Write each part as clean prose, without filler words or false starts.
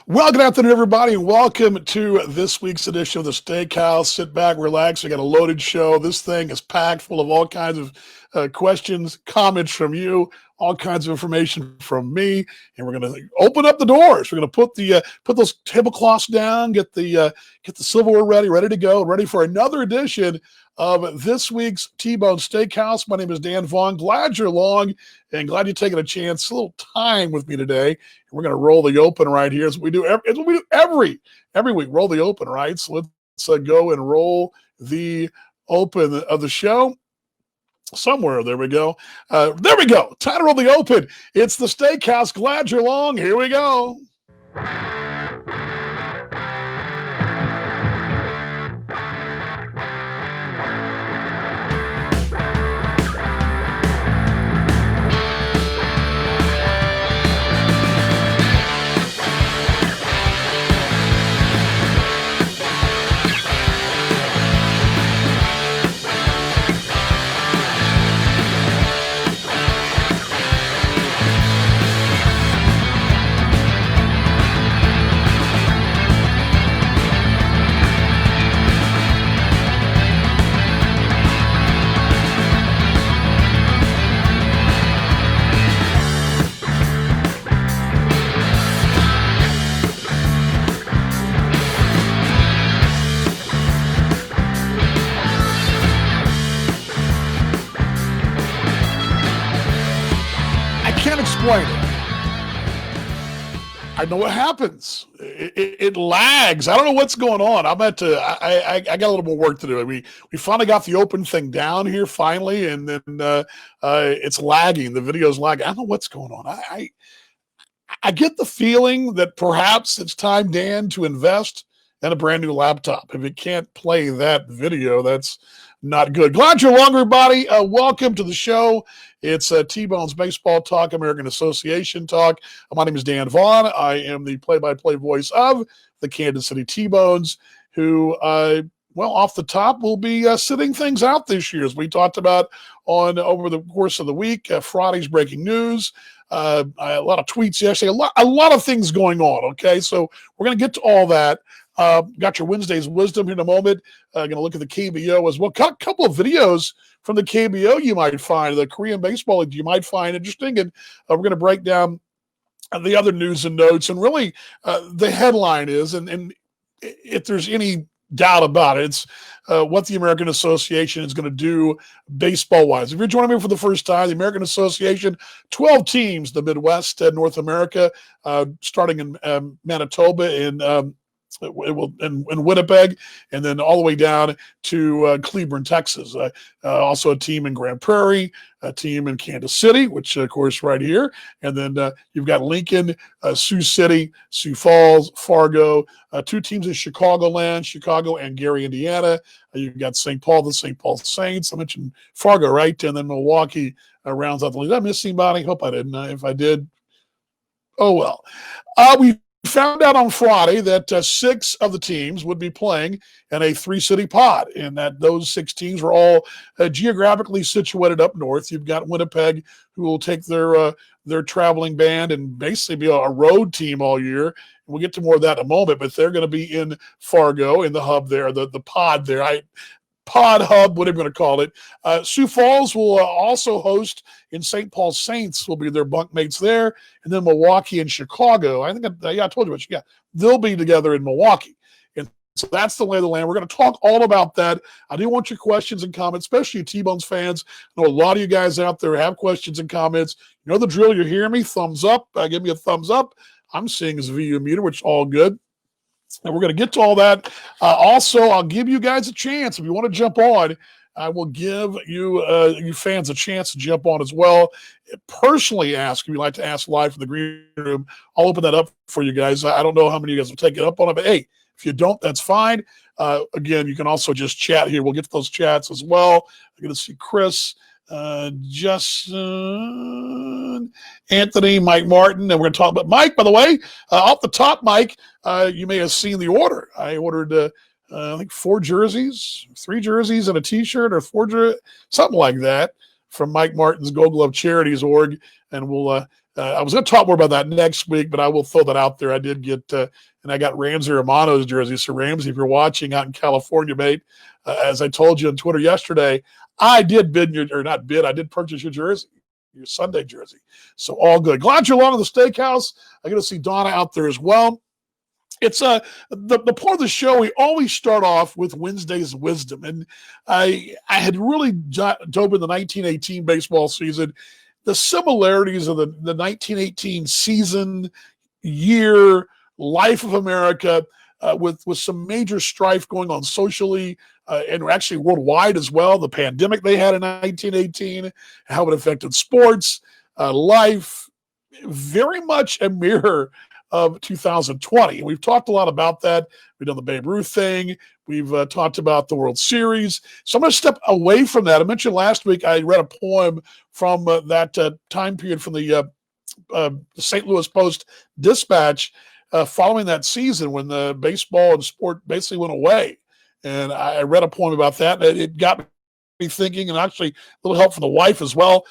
Well, good afternoon, everybody, and welcome to this week's edition of the Steakhouse. Sit back, relax. We got a loaded show. This thing is packed full of all kinds of questions, comments from you, all kinds of information from me, and we're going to open up the doors. We're going to put those tablecloths down, get the silverware ready to go, ready for another edition of this week's T-Bone Steakhouse. My name is Dan Vaughn. Glad you're along and glad you're taking a little time with me today. We're going to roll the open right here as we do every week. Roll the open, right? So let's go and roll the open of the show. Somewhere, there we go. There we go. Time to roll the open. It's the Steakhouse. Glad you're along. Here we go. Explain it. I know what happens. It lags. I don't know what's going on. I got a little more work to do. We finally got the open thing down here finally, and then it's lagging. The video's lagging. I don't know what's going on. I get the feeling that perhaps it's time, Dan, to invest in a brand new laptop. If it can't play that video, that's not good. Glad you're along, everybody. Welcome to the show. It's T-Bone's Baseball Talk, American Association Talk. My name is Dan Vaughn. I am the play-by-play voice of the Kansas City T-Bones, who, off the top, will be sitting things out this year, as we talked about over the course of the week. Friday's breaking news. A lot of tweets yesterday. A lot of things going on, okay? So we're going to get to all that. Got your Wednesday's wisdom here in a moment. Going to look at the KBO as well. Got a couple of videos from the KBO you might find, the Korean Baseball League you might find interesting. And we're going to break down the other news and notes. And really, the headline is, and if there's any doubt about it, it's what the American Association is going to do baseball-wise. If you're joining me for the first time, the American Association, 12 teams, the Midwest and North America, starting in Manitoba and in Winnipeg, and then all the way down to Cleburne, Texas. Also a team in Grand Prairie, a team in Kansas City, which, of course, right here. And then you've got Lincoln, Sioux City, Sioux Falls, Fargo, two teams in Chicagoland, Chicago and Gary, Indiana. You've got St. Paul, the St. Paul Saints. I mentioned Fargo, right? And then Milwaukee rounds out the league. Did I miss anybody? Hope I didn't. If I did, oh well. We found out on Friday that 6 of the teams would be playing in a 3-city pod, and that those 6 teams were all geographically situated up north. You've got Winnipeg, who will take their traveling band and basically be a road team all year. We'll get to more of that in a moment, but they're going to be in Fargo, in the hub there, the pod there. Pod hub, whatever you're going to call it. Sioux Falls will also host in St. Paul Saints, will be their bunkmates there. And then Milwaukee and Chicago. I think, I told you, they'll be together in Milwaukee. And so that's the lay of the land. We're going to talk all about that. I do want your questions and comments, especially you T-Bones fans. I know a lot of you guys out there have questions and comments. You know the drill. You're hearing me. Thumbs up. Give me a thumbs up. I'm seeing this video meter, which is all good. And we're going to get to all that. Also, I'll give you guys a chance. If you want to jump on, I will give you fans a chance to jump on as well. Personally ask, if you'd like to ask live from the green room, I'll open that up for you guys. I don't know how many of you guys will take it up on it, but hey, if you don't, that's fine. Again, you can also just chat here. We'll get to those chats as well. I'm going to see Chris. Justin, Anthony, Mike Martin, and we're going to talk about Mike, by the way. Off the top, Mike, you may have seen the order. I ordered, I think 4 jerseys, 3 jerseys and a T-shirt, or 4 something like that, from Mike Martin's Gold Glove Charities org, and we'll. I was going to talk more about that next week, but I will throw that out there. I did get, and I got Ramsey Romano's jersey. So Ramsey, if you're watching out in California, mate, as I told you on Twitter yesterday, I did purchase your jersey, your Sunday jersey. So all good. Glad you're along to the Steakhouse. I'm going to see Donna out there as well. It's the part of the show we always start off with Wednesday's wisdom, and I had really dove in the 1918 baseball season. The similarities of the 1918 season, year, life of America, with some major strife going on socially and actually worldwide as well. The pandemic they had in 1918, how it affected sports, life, very much a mirror of 2020. We've talked a lot about that. We've done the Babe Ruth thing. We've talked about the World Series. So I'm going to step away from that. I mentioned last week I read a poem from that time period from the St. Louis Post-Dispatch following that season when the baseball and sport basically went away. And I read a poem about that. It got me thinking, and actually a little help from the wife as well.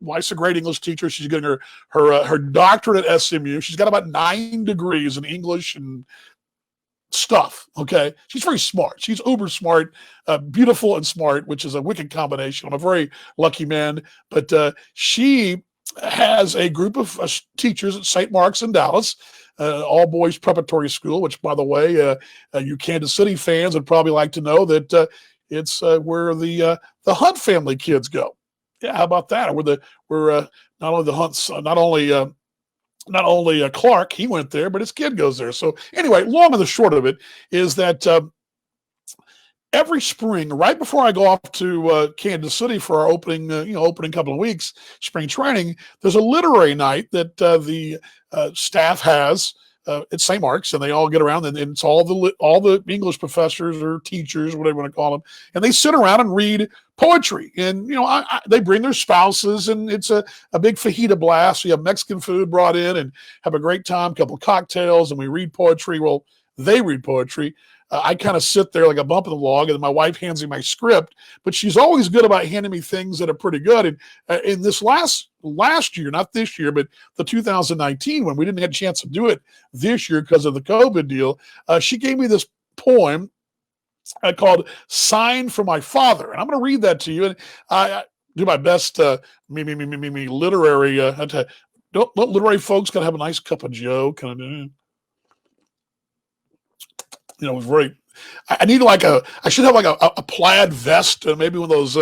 Wife's a great English teacher. She's getting her doctorate at SMU. She's got about 9 degrees in English and stuff. Okay. She's very smart. She's uber smart, beautiful and smart, which is a wicked combination. I'm a very lucky man, but she has a group of teachers at St. Mark's in Dallas, all boys preparatory school, which by the way, you Kansas City fans would probably like to know that it's where the Hunt family kids go. Yeah, how about that? We're not only the Hunts, not only Clark, he went there, but his kid goes there. So anyway, long and the short of it is that every spring, right before I go off to Kansas City for our opening couple of weeks, spring training, there's a literary night that the staff has at St. Mark's, and they all get around, and it's all the English professors or teachers, whatever you want to call them, and they sit around and read poetry. And they bring their spouses, and it's a big fajita blast. We have Mexican food brought in, and have a great time, a couple of cocktails, and we read poetry. Well, they read poetry. I kind of sit there like a bump in the log, and then my wife hands me my script. But she's always good about handing me things that are pretty good. And in this last year, not this year, but the 2019 one, we didn't get a chance to do it this year because of the COVID deal. She gave me this poem called "Sign for My Father," and I'm going to read that to you. And I do my best. Literary. Don't literary folks got to have a nice cup of Joe, kind of. Very. I need I should have like a plaid vest and maybe one of those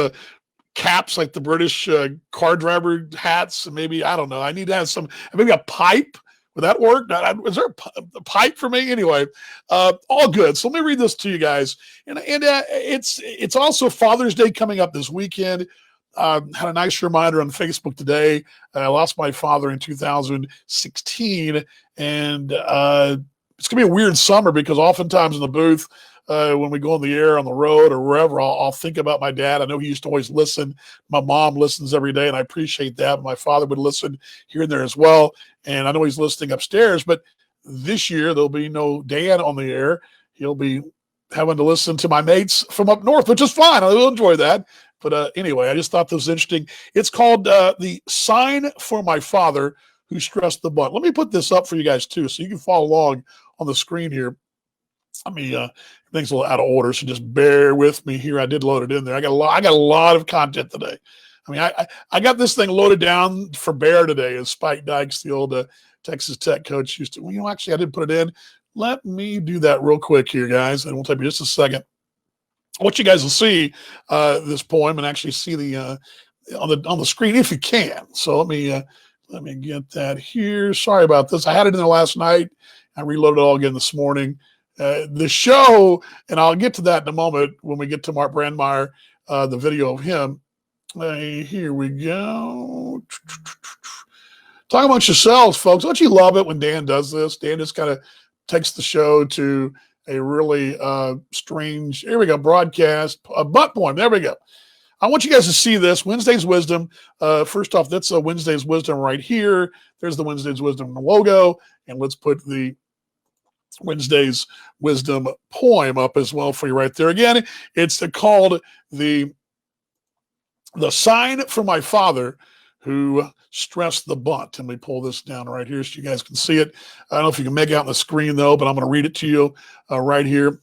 caps like the British car driver hats. And maybe, I don't know. I need to have maybe a pipe. Would that work? Is there a pipe for me? Anyway, all good. So let me read this to you guys. And it's also Father's Day coming up this weekend. Had a nice reminder on Facebook today. I lost my father in 2016, and it's going to be a weird summer because oftentimes in the booth, when we go on the air, on the road, or wherever, I'll think about my dad. I know he used to always listen. My mom listens every day, and I appreciate that. My father would listen here and there as well, and I know he's listening upstairs. But this year, there'll be no Dan on the air. He'll be having to listen to my mates from up north, which is fine. I will enjoy that. But anyway, I just thought this was interesting. It's called The Sign for My Father Who Stressed the Butt. Let me put this up for you guys, too, so you can follow along on the screen here. Everything's a little out of order, so just bear with me here. I did load it in there. I got a lot of content today. I got this thing loaded down for Bear today, as Spike Dykes, the old Texas Tech coach, used to. Actually, I did put it in. Let me do that real quick here, guys, and we'll take just a second. I want you guys to see this poem and actually see the on the screen if you can. So let me get that here. Sorry about this. I had it in there last night. I reloaded it all again this morning. The show, and I'll get to that in a moment when we get to Mark Brandmeier, the video of him. Here we go. Talk amongst yourselves, folks. Don't you love it when Dan does this? Dan just kind of takes the show to a really strange, here we go, broadcast, a butt poem. There we go. I want you guys to see this. Wednesday's Wisdom. First off, that's a Wednesday's Wisdom right here. There's the Wednesday's Wisdom logo. And let's put the Wednesday's Wisdom poem up as well for you right there. Again, it's called the The sign from my father who stressed the bunt. And we pull this down right here so you guys can see it. I don't know if you can make it out on the screen, though, but I'm going to read it to you right here.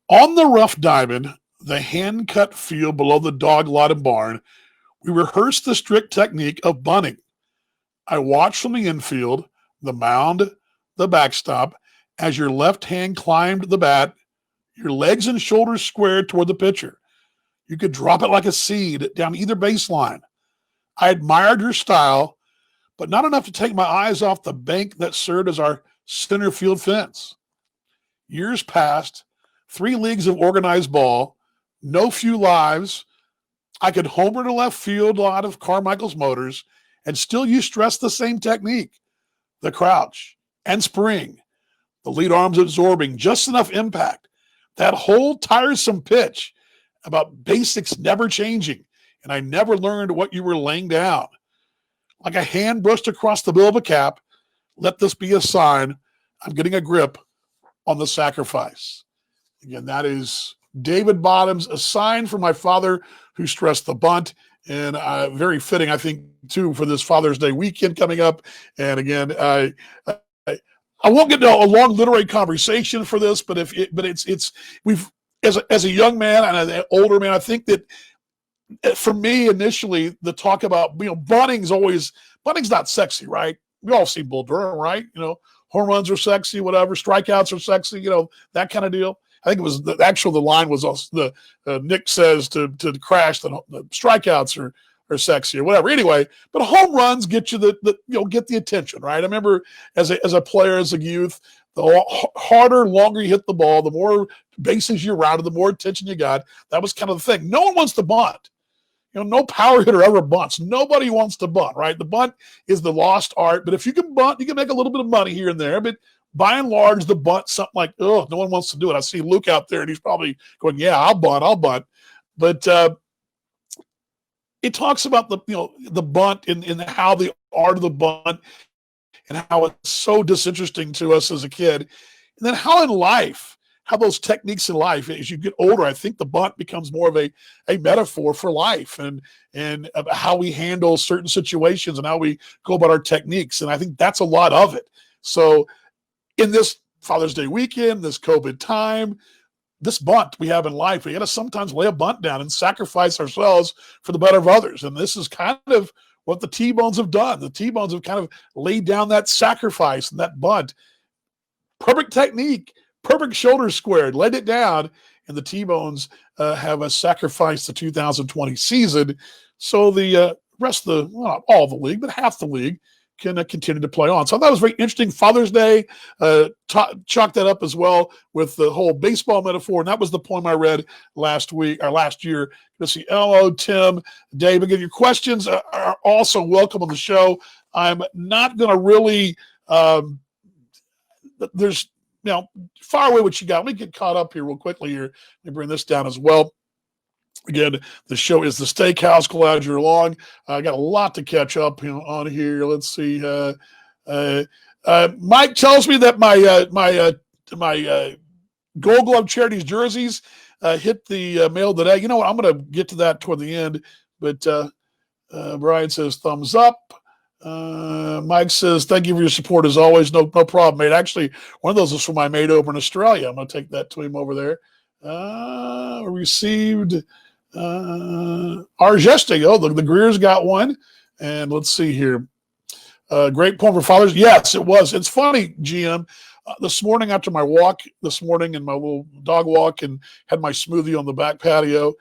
On the rough diamond, the hand-cut field below the dog lot and barn, we rehearsed the strict technique of bunting. I watched from the infield, the mound, the backstop, as your left hand climbed the bat, your legs and shoulders squared toward the pitcher. You could drop it like a seed down either baseline. I admired your style, but not enough to take my eyes off the bank that served as our center field fence. Years passed, 3 leagues of organized ball, no few lives. I could homer to left field lot of Carmichael's Motors, and still you stress the same technique. The crouch and spring, the lead arms absorbing just enough impact. That whole tiresome pitch about basics never changing, and I never learned what you were laying down. Like a hand brushed across the bill of a cap, let this be a sign I'm getting a grip on the sacrifice. Again, that is David Bottoms, a sign from my father who stressed the bunt, and very fitting, I think, too, for this Father's Day weekend coming up. And again, I won't get into a long literary conversation for this, but we've as a young man and an older man, I think that for me initially the talk about bunting's not sexy, right? We all see Bull Durham, right? Home runs are sexy, whatever, strikeouts are sexy, that kind of deal. I think it was the line was also Nick says to Crash that the strikeouts are sexy or whatever. Anyway, but home runs get you get the attention, right? I remember as a player, as a youth, the harder, longer you hit the ball, the more bases you rounded, the more attention you got. That was kind of the thing. No one wants to bunt. No power hitter ever bunts. Nobody wants to bunt, right? The bunt is the lost art. But if you can bunt, you can make a little bit of money here and there. But by and large, the bunt, something like, no one wants to do it. I see Luke out there, and he's probably going, yeah, I'll bunt. But it talks about the bunt and how the art of the bunt and how it's so disinteresting to us as a kid. And then how in life, how those techniques in life, as you get older, I think the bunt becomes more of a metaphor for life and how we handle certain situations and how we go about our techniques. And I think that's a lot of it. So in this Father's Day weekend, this COVID time, this bunt we have in life, we got to sometimes lay a bunt down and sacrifice ourselves for the better of others. And this is kind of what the T-Bones have done. The T-Bones have kind of laid down that sacrifice and that bunt. Perfect technique, perfect shoulders squared, laid it down, and the T-Bones have sacrificed the 2020 season. So the rest of not all the league, but half the league can continue to play on. So I thought it was very interesting. Father's Day, chalk that up as well with the whole baseball metaphor. And that was the poem I read last year. Let's see, L.O., Tim, Dave. Again, your questions are also welcome on the show. I'm not going to really, there's, far away what you got. Let me get caught up here real quickly here. Let me bring this down as well. Again, the show is the Steakhouse. Glad you're along. I got a lot to catch up on here. Let's see. Mike tells me that my Gold Glove Charities jerseys hit the mail today. You know what? I'm going to get to that toward the end. But Brian says thumbs up. Mike says thank you for your support as always. No problem, mate. Actually, one of those is from my mate over in Australia. I'm going to take that to him over there. Received. Arjesting. Oh, the Greers got one. And let's see here. Great poem for fathers. Yes, it was. It's funny, GM. This morning after my walk this morning and my little dog walk and had my smoothie on the back patio,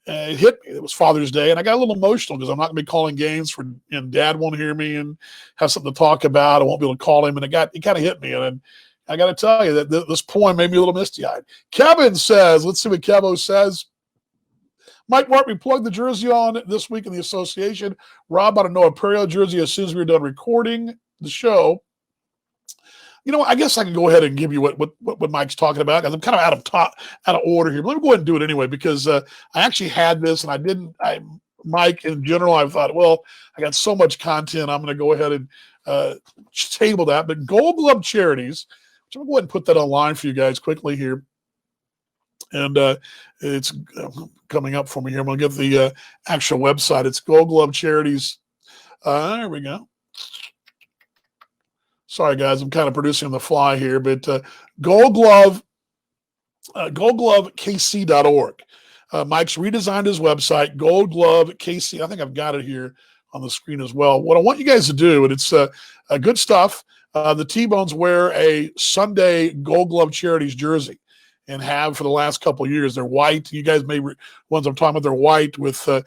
it hit me. It was Father's Day, and I got a little emotional because I'm not going to be calling games and Dad won't hear me and have something to talk about. I won't be able to call him, and it kind of hit me. And I got to tell you that this poem made me a little misty-eyed. Kevin says, let's see what Kevo says. Mike Mark, we plugged the jersey on this week in the association. Rob bought a Noah Perio jersey as soon as we were done recording the show. I guess I can go ahead and give you what Mike's talking about because I'm kind of out of order here. But let me go ahead and do it anyway because I actually had this and Mike, in general, I thought, well, I got so much content. I'm going to go ahead and table that. But Gold Glove Charities, which I'm going to go ahead and put that online for you guys quickly here. And it's coming up for me here. I'm going to get the actual website. It's Gold Glove Charities. There we go. Sorry, guys. I'm kind of producing on the fly here, but Gold Glove, goldglovekc.org. Mike's redesigned his website, Gold Glove KC. I think I've got it here on the screen as well. What I want you guys to do, and it's good stuff, the T-Bones wear a Sunday Gold Glove Charities jersey and have for the last couple of years. They're white. You guys may, ones I'm talking about, they're white with the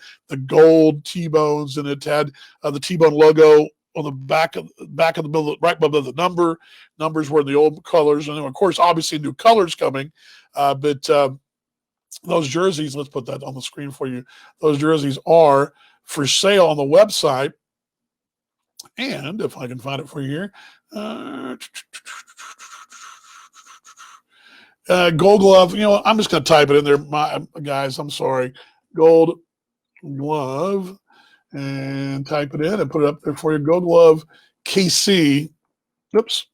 gold T-Bones, and it had the T-Bone logo on the back of the middle, right above the numbers were the old colors. And of course, obviously new colors coming, but those jerseys, let's put that on the screen for you. Those jerseys are for sale on the website. And if I can find it for you here, Gold Glove, I'm just going to type it in there, guys. I'm sorry. Gold Glove, and type it in and put it up there for you. Gold Glove KC. Oops.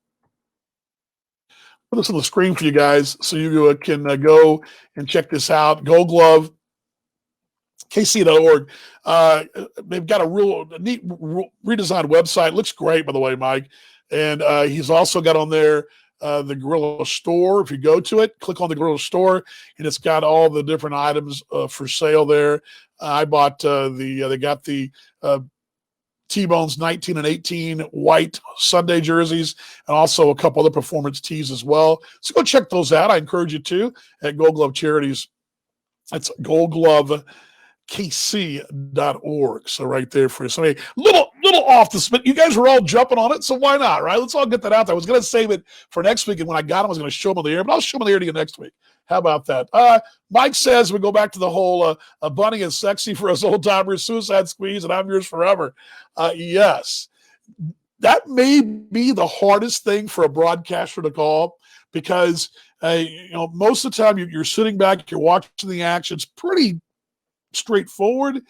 Put this on the screen for you guys so you can go and check this out. Gold Glove KC.org. They've got a real neat redesigned website. Looks great, by the way, Mike. And he's also got on there the Gorilla Store. If you go to it, click on the Gorilla Store, and it's got all the different items for sale there. I bought they got the T-Bones 19 and 18 white Sunday jerseys, and also a couple other performance tees as well. So go check those out. I encourage you to at Gold Glove Charities. That's goldglovekc.org. So right there for you. So little off the spin. You guys were all jumping on it, so why not, right? Let's all get that out there. I was going to save it for next week, and when I got them, I was going to show them on the air, but I'll show them on the air to you next week. How about that? Mike says we go back to the whole Bunny is sexy for us old timers, Suicide Squeeze, and I'm yours forever. Yes. That may be the hardest thing for a broadcaster to call, because most of the time you're sitting back, you're watching the action. It's pretty straightforward.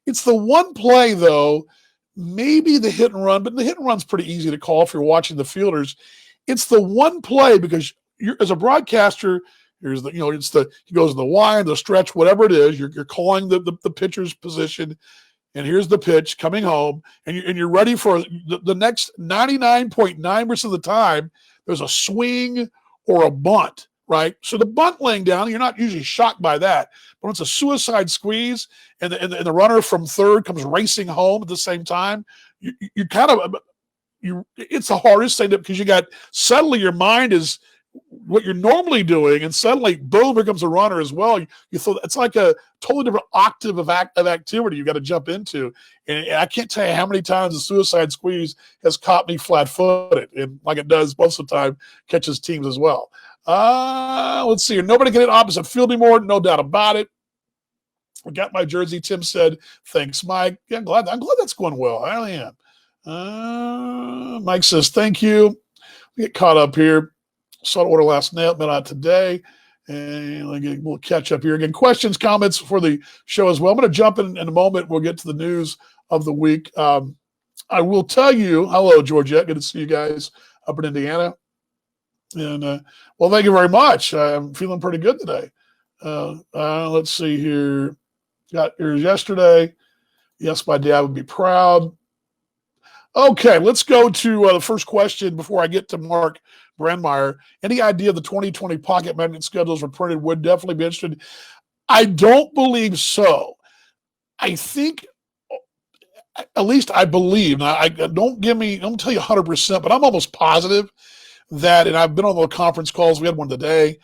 It's the one play, though, maybe the hit and run, but the hit and run's pretty easy to call if you're watching the fielders. It's the one play, because as a broadcaster, here's the, he goes in the line, the stretch, whatever it is, you're calling the pitcher's position, and here's the pitch coming home, and you're ready for the next 99.9% of the time. There's a swing or a bunt, right? So the bunt laying down, you're not usually shocked by that. But when it's a suicide squeeze and the runner from third comes racing home at the same time, you kind of it's the hardest thing, because you got suddenly your mind is what you're normally doing, and suddenly boom, here comes a runner as well. You thought it's like a totally different octave of activity you got to jump into. And I can't tell you how many times the suicide squeeze has caught me flat-footed, and like it does most of the time, catches teams as well. Let's see here. Nobody can hit opposite field anymore, no doubt about it. I got my jersey. Tim said, "Thanks, Mike." Yeah, I'm glad that's going well. I really am. Mike says, "Thank you." We get caught up here. Saw the order last night, not today. And we'll catch up here again. Questions, comments for the show as well. I'm going to jump in a moment. We'll get to the news of the week. I will tell you, hello, Georgette. Good to see you guys up in Indiana. And well, thank you very much. I'm feeling pretty good today. Let's see here. Got yours yesterday. Yes, my dad would be proud. Okay, let's go to the first question before I get to Mark Brandmeier. Any idea of the 2020 pocket magnet schedules were printed? Would definitely be interested. I don't believe so. I think, at least I believe, now don't tell you 100%, but I'm almost positive that, and I've been on the conference calls, we had one today,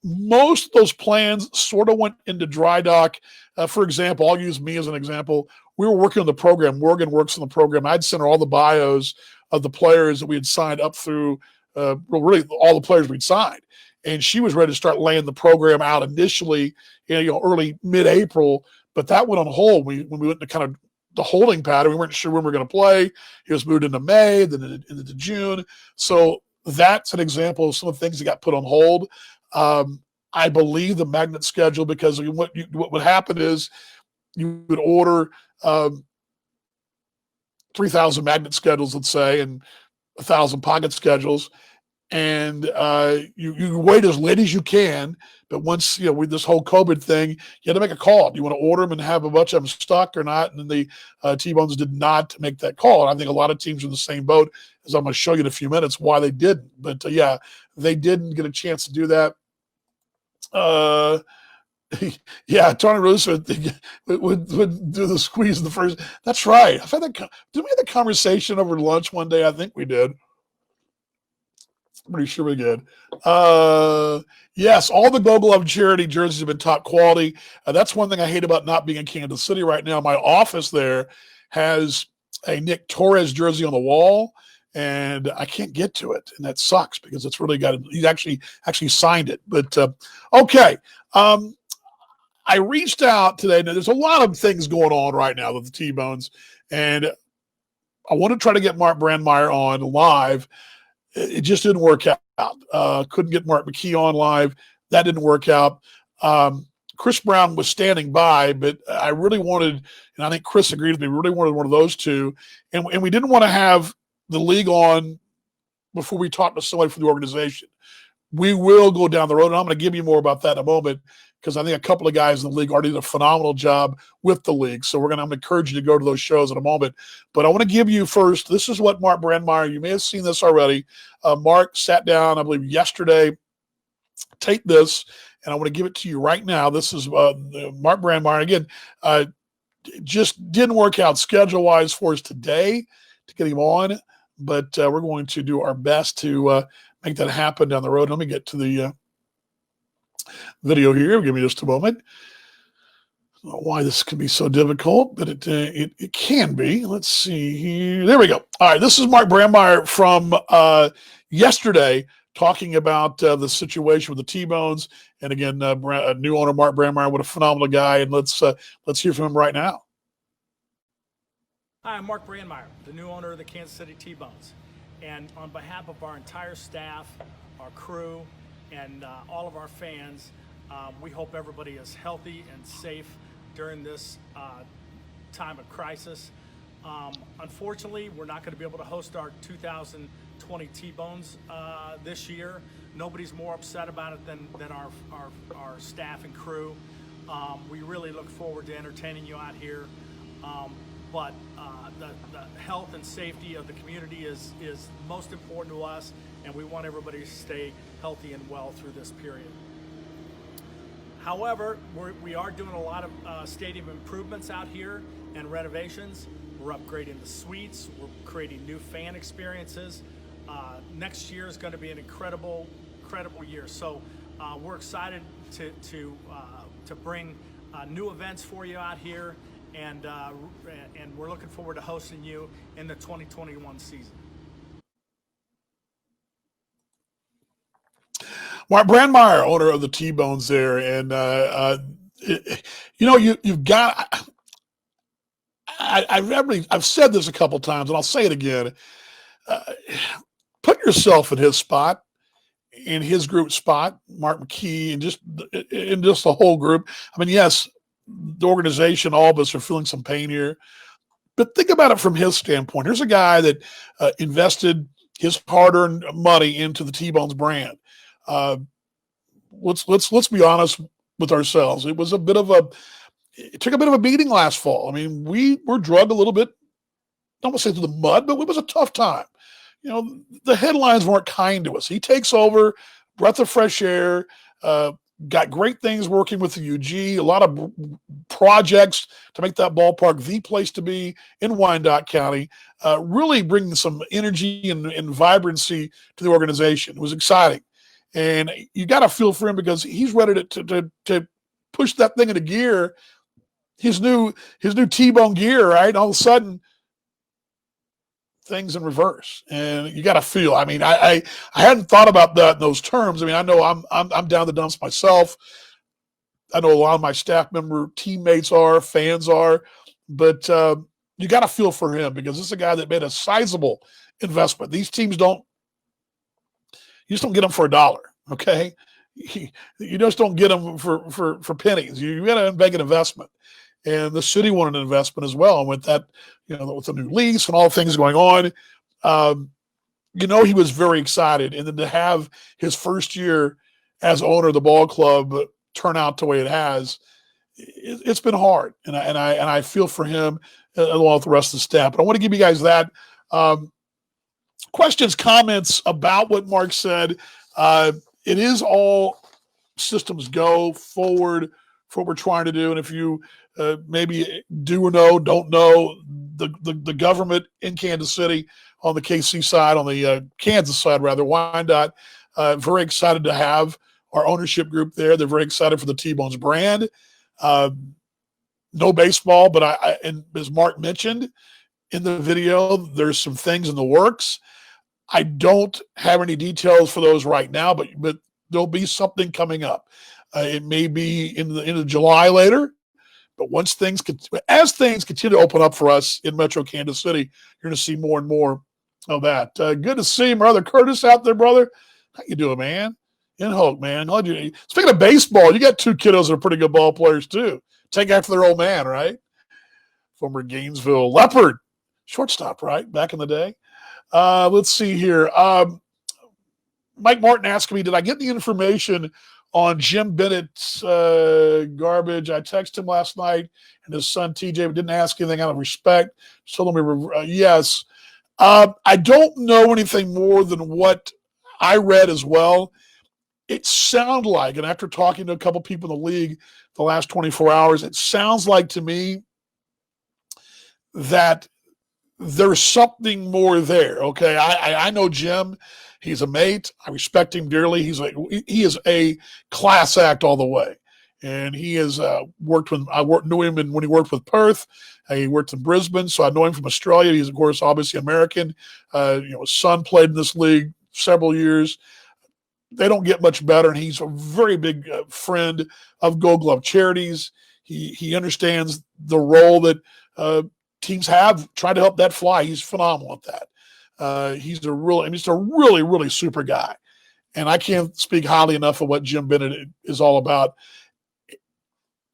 most of those plans sort of went into dry dock. For example, I'll use me as an example. We were working on the program. Morgan works on the program. I'd sent her all the bios of the players that we had signed up through, really all the players we'd signed. And she was ready to start laying the program out initially, early, mid-April, but that went on hold. When we went into kind of the holding pattern, we weren't sure when we were going to play. It was moved into May, then into June. So that's an example of some of the things that got put on hold. I believe the magnet schedule, because what would happen is you would order 3,000 magnet schedules, let's say, and 1,000 pocket schedules. and you wait as late as you can. But once, with this whole COVID thing, you had to make a call. Do you want to order them and have a bunch of them stuck or not? And the T-Bones did not make that call. And I think a lot of teams are in the same boat, as I'm going to show you in a few minutes why they didn't. But yeah, they didn't get a chance to do that. Yeah, Tony Russo would do the squeeze in the first. That's right. I've had that. Did we have the conversation over lunch one day? I think we did. Pretty sure we did. Yes, all the Gold Glove charity jerseys have been top quality. That's one thing I hate about not being in Kansas City right now. My office there has a Nick Torres jersey on the wall, and I can't get to it, and that sucks because it's really got. He's actually signed it. But okay, I reached out today. Now, there's a lot of things going on right now with the T-Bones, and I want to try to get Mark Brandmeier on live. It just didn't work out. Couldn't get Mark McKee on live. That didn't work out. Chris Brown was standing by, but I really wanted, and I think Chris agreed with me, really wanted one of those two. And we didn't want to have the league on before we talked to somebody from the organization. We will go down the road, and I'm going to give you more about that in a moment, because I think a couple of guys in the league already did a phenomenal job with the league. So I'm going to encourage you to go to those shows in a moment. But I want to give you first, this is what Mark Brandmeier, you may have seen this already. Mark sat down, I believe, yesterday, taped this, and I want to give it to you right now. This is Mark Brandmeier. Again, just didn't work out schedule-wise for us today to get him on, but we're going to do our best to make that happen down the road. Let me get to the video here. Give me just a moment. I don't know why this can be so difficult, but it can be. Let's see here. There we go. All right, this is Mark Brandmeier from yesterday talking about the situation with the T-Bones. And again, new owner Mark Brandmeier, what a phenomenal guy. And let's hear from him right now. Hi, I'm Mark Brandmeier, the new owner of the Kansas City T-Bones. And on behalf of our entire staff, our crew, and all of our fans, we hope everybody is healthy and safe during this time of crisis. Unfortunately, we're not going to be able to host our 2020 T-Bones this year. Nobody's more upset about it than our staff and crew. We really look forward to entertaining you out here. But the health and safety of the community is most important to us, and we want everybody to stay healthy and well through this period. However, we are doing a lot of stadium improvements out here and renovations. We're upgrading the suites. We're creating new fan experiences. Next year is going to be an incredible year. So we're excited to bring new events for you out here, and we're looking forward to hosting you in the 2021 season. Mark Brandmeier, owner of the T-Bones there. And, you've got – I've said this a couple times, and I'll say it again. Put yourself in his spot, in his group spot, Mark McKee, and just the whole group. I mean, yes, the organization, all of us are feeling some pain here. But think about it from his standpoint. Here's a guy that invested his hard-earned money into the T-Bones brand. Let's be honest with ourselves. It took a bit of a beating last fall. I mean, we were drugged a little bit, I don't want to say through the mud, but it was a tough time. The headlines weren't kind to us. He takes over, breath of fresh air, got great things working with the UG, a lot of projects to make that ballpark the place to be in Wyandotte County, really bringing some energy and vibrancy to the organization. It was exciting. And you got to feel for him because he's ready to push that thing into gear, his new T-Bone gear, right? And all of a sudden, things in reverse. And you got to feel. I mean, I hadn't thought about that in those terms. I mean, I know I'm down the dumps myself. I know a lot of my staff member teammates are, fans are, but you got to feel for him because this is a guy that made a sizable investment. These teams you just don't get them for $1, okay? You just don't get them for pennies. You got to make an investment. And the city wanted an investment as well. And with that, with the new lease and all things going on, he was very excited. And then to have his first year as owner of the ball club turn out the way it has, it's been hard. And I feel for him along with the rest of the staff. But I want to give you guys that. Questions, comments about what Mark said. It is all systems go forward for what we're trying to do. And if you maybe do or know, don't know, the government in Kansas City on the KC side, on the Kansas side rather, Wyandotte, very excited to have our ownership group there. They're very excited for the T-Bones brand. No baseball, but and as Mark mentioned in the video, there's some things in the works. I don't have any details for those right now, but there'll be something coming up. It may be in the end of July later, but as things continue to open up for us in Metro Kansas City, you're going to see more and more of that. Good to see brother Curtis out there, brother. How you doing, man? In Hoke, man. Speaking of baseball, you got two kiddos that are pretty good ball players too. Take after their old man, right? Former Gainesville Leopard shortstop, right? Back in the day. Let's see here. Mike Martin asked me, did I get the information on Jim Bennett's garbage? I texted him last night and his son TJ, but didn't ask anything out of respect. So let me, yes. I don't know anything more than what I read as well. It sounded like, and after talking to a couple people in the league the last 24 hours, it sounds like to me that there's something more there. Okay. I know Jim. He's a mate. I respect him dearly. He is a class act all the way. And he has knew him when he worked with Perth. He worked in Brisbane, so I know him from Australia. He's, of course, obviously American. His son played in this league several years. They don't get much better, and he's a very big friend of Gold Glove Charities. He understands the role that teams have trying to help that fly. He's phenomenal at that. He's a really, really super guy. And I can't speak highly enough of what Jim Bennett is all about.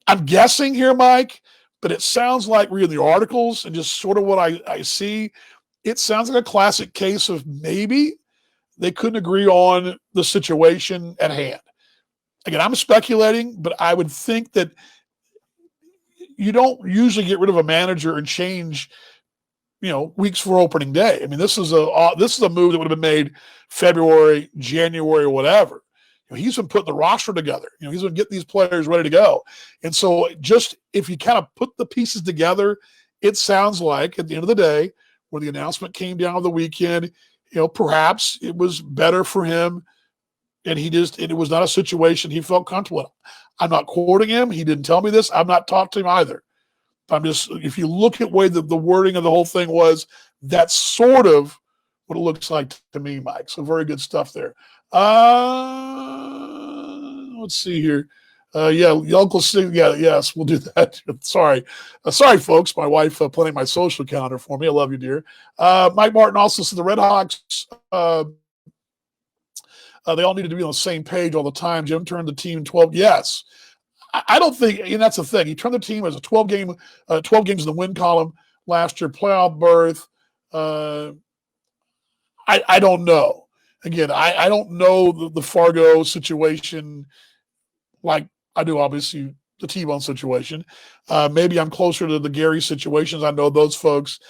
I'm guessing here, Mike, but it sounds like reading the articles and just sort of what I see, it sounds like a classic case of maybe they couldn't agree on the situation at hand. Again, I'm speculating, but I would think that you don't usually get rid of a manager and change, weeks for opening day. I mean, this is a move that would have been made February, January, whatever. He's been putting the roster together. He's been getting these players ready to go. And so just if you kind of put the pieces together, it sounds like at the end of the day, when the announcement came down the weekend, perhaps it was better for him. And it was not a situation he felt comfortable in. I'm not quoting him. He didn't tell me this. I've not talked to him either. If you look at the way the wording of the whole thing was, that's sort of what it looks like to me, Mike. So very good stuff there. Let's see here. Uncle Steve. Yeah, yes, we'll do that. Sorry, folks. My wife planning my social calendar for me. I love you, dear. Mike Martin also said the Red Hawks. They all needed to be on the same page all the time. Jim turned the team 12. Yes, I don't think, and that's the thing. He turned the team as a 12 games in the win column last year, playoff berth. I don't know. Again, I don't know the Fargo situation like I do, obviously, the T-Bone situation. Maybe I'm closer to the Gary situations. I know those folks.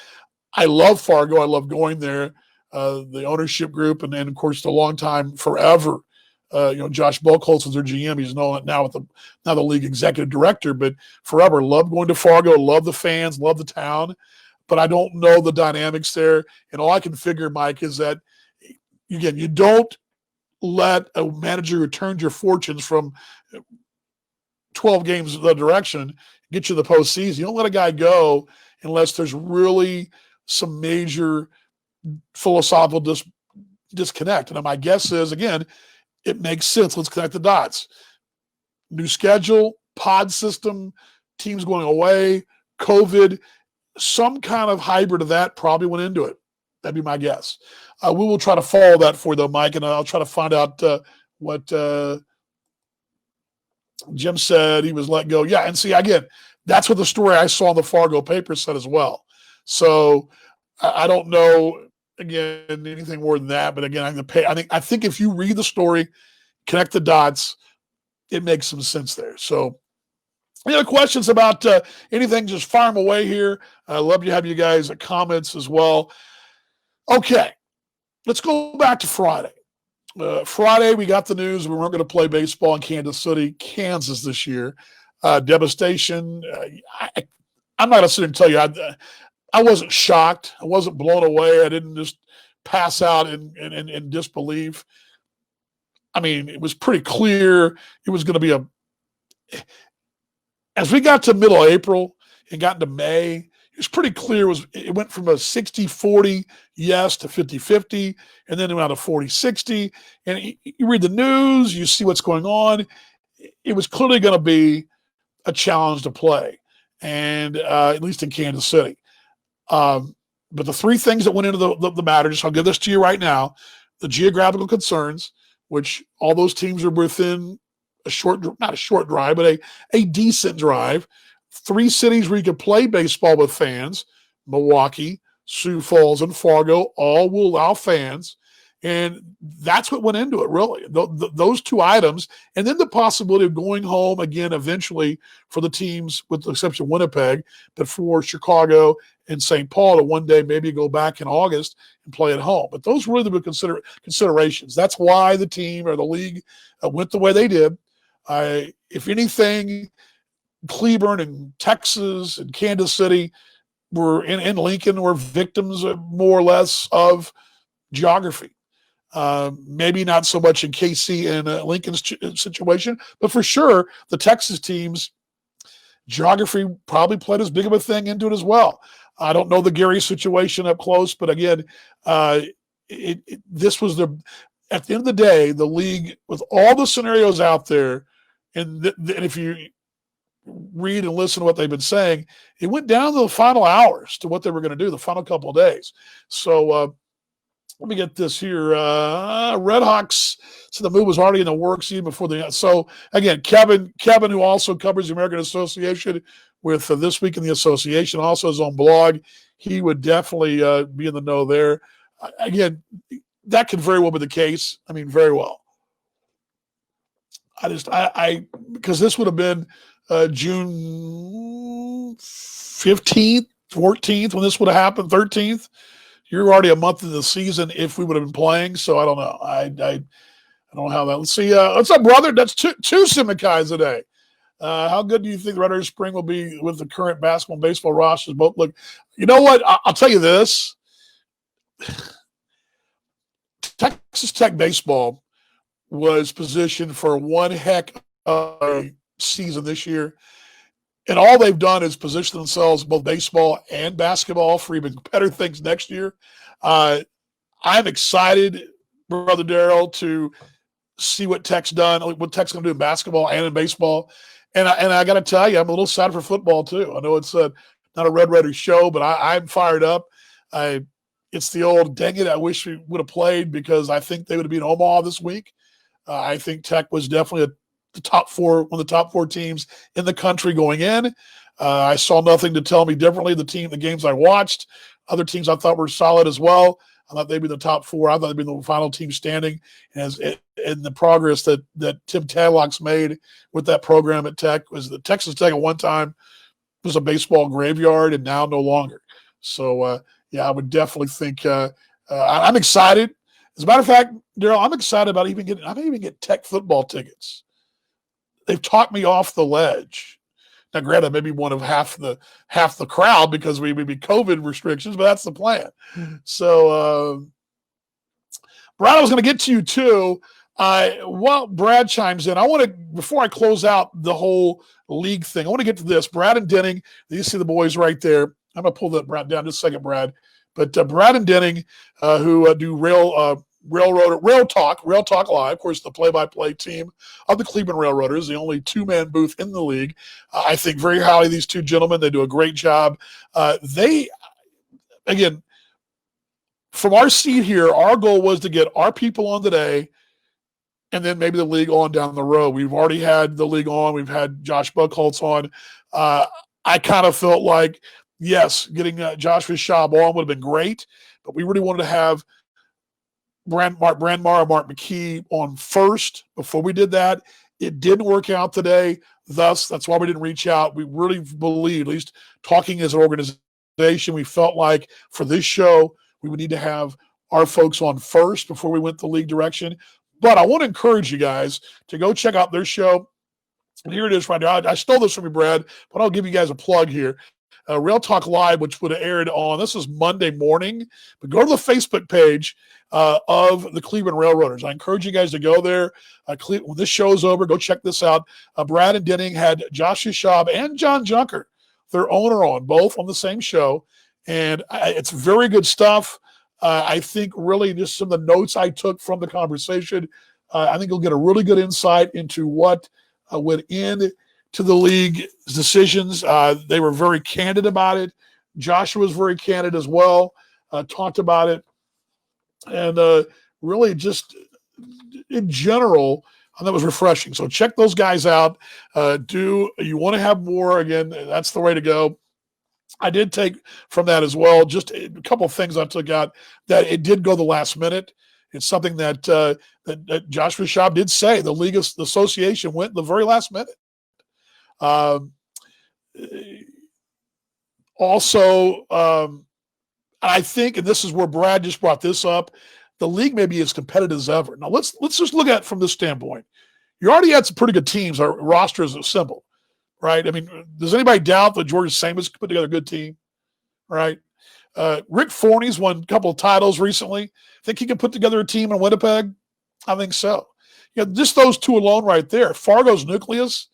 I love Fargo. I love going there. The ownership group, and then, of course, the long time, forever, Josh Buchholz is their GM. He's now the league executive director, but forever loved going to Fargo, love the fans, love the town. But I don't know the dynamics there. And all I can figure, Mike, is that, again, you don't let a manager who turns your fortunes from 12 games in the direction get you the postseason. You don't let a guy go unless there's really some major philosophical disconnect. And my guess is, again, it makes sense. Let's connect the dots. New schedule, pod system, teams going away, COVID, some kind of hybrid of that probably went into it. That'd be my guess. We will try to follow that for you, though, Mike, and I'll try to find out what Jim said. He was let go. Yeah, and see, again, that's what the story I saw in the Fargo paper said as well. So I don't know again, anything more than that. But again, I think if you read the story, connect the dots, it makes some sense there. So, any other questions about anything, just fire them away here. I love to have you guys comments as well. Okay, let's go back to Friday. Friday, we got the news we weren't going to play baseball in Kansas City, Kansas this year. Devastation. I'm not going to sit and tell you I wasn't shocked. I wasn't blown away. I didn't just pass out in disbelief. I mean, it was pretty clear it was going to be as we got to middle of April and got into May, it was pretty clear it went from a 60-40 yes to 50-50, and then it went to 40-60. And you read the news, you see what's going on. It was clearly going to be a challenge to play, and at least in Kansas City. But the three things that went into the matter, just I'll give this to you right now: the geographical concerns, which all those teams are within not a short drive, but a decent drive. 3 cities where you could play baseball with fans: Milwaukee, Sioux Falls, and Fargo, all will allow fans. And that's what went into it, really. Those 2 items, and then the possibility of going home again eventually for the teams, with the exception of Winnipeg, but for Chicago and St. Paul to one day maybe go back in August and play at home. But those really were considerations. That's why the team or the league went the way they did. If anything, Cleburne and Texas and Kansas City were in Lincoln were victims more or less of geography. Maybe not so much in KC and Lincoln's situation, but for sure the Texas teams, geography probably played as big of a thing into it as well. I don't know the Gary situation up close, but again, this was at the end of the day, the league, with all the scenarios out there, and if you read and listen to what they've been saying, it went down to the final hours to what they were going to do, the final couple of days. So let me get this here. Red Hawks, so the move was already in the works even before so again, Kevin, who also covers the American Association with This Week in the Association, also his own blog, he would definitely be in the know there. Again, that could very well be the case. I mean, very well. Because this would have been June 15th, 14th, when this would have happened, 13th. You're already a month into the season if we would have been playing. So I don't know. I don't know how that. Let's see. What's up, brother? That's two Simicais today. How good do you think the Red Raiders spring will be with the current basketball and baseball rosters? Both look. You know what? I'll tell you this. Texas Tech baseball was positioned for one heck of a season this year. And all they've done is position themselves, both baseball and basketball, for even better things next year. I'm excited, Brother Darrell, to see what Tech's done, what Tech's going to do in basketball and in baseball. And I got to tell you, I'm a little sad for football, too. I know it's not a Red Raiders show, but I'm fired up. It's the old, dang it, I wish we would have played, because I think they would have been in Omaha this week. I think Tech was definitely one of the top four teams in the country going in. I saw nothing to tell me differently. The games I watched, other teams I thought were solid as well. I thought they'd be the top four. I thought they'd be the final team standing. And the progress that Tim Tadlock's made with that program at Tech was that Texas Tech at one time was a baseball graveyard, and now no longer. So, I would definitely think I'm excited. As a matter of fact, Darrell, I'm excited about I may even get Tech football tickets. They've talked me off the ledge. Now, granted, maybe one of half the crowd because we be COVID restrictions, but that's the plan. So, Brad, I was going to get to you too. While Brad chimes in, I want to, before I close out the whole league thing, I want to get to this. Brad and Denning, you see the boys right there. I'm going to pull that Brad down just a second, Brad. But Brad and Denning, who do Rail Talk Live, of course, the play-by-play team of the Cleveland Railroaders, the only two-man booth in the league. I think very highly of these two gentlemen. They do a great job. They, again, from our seat here, our goal was to get our people on today and then maybe the league on down the road. We've already had the league on. We've had Josh Buckholtz on. I kind of felt like Yes, getting Joshua Schaub on would have been great, but we really wanted to have Mark Brandmar and Mark McKee on first before we did that. It didn't work out today. Thus, that's why we didn't reach out. We really believe, at least talking as an organization, we felt like for this show, we would need to have our folks on first before we went the league direction. But I want to encourage you guys to go check out their show. And here it is right now. I stole this from you, Brad, but I'll give you guys a plug here. Real Talk Live, which would have aired on, this is Monday morning, but go to the Facebook page of the Cleveland Railroaders. I encourage you guys to go there. When this show's over, go check this out. Brad and Denning had Joshua Schaub and John Junker, their owner, on, both on the same show. And it's very good stuff. I think really just some of the notes I took from the conversation, I think you'll get a really good insight into what went into the league's decisions. They were very candid about it. Joshua was very candid as well, talked about it. And really just in general, that was refreshing. So check those guys out. Do you want to have more? Again, that's the way to go. I did take from that as well, just a couple of things I took out, that it did go the last minute. It's something that that Joshua Schaub did say. The league, the association, went the very last minute. Also, I think, and this is where Brad just brought this up, the league may be as competitive as ever. Now let's just look at it from this standpoint. You already had some pretty good teams. Our roster is simple, right? I mean, does anybody doubt that Georgia Samus put together a good team, right? Rick Forney's won a couple of titles recently. Think he can put together a team in Winnipeg? I think so. Just those two alone right there. Fargo's nucleus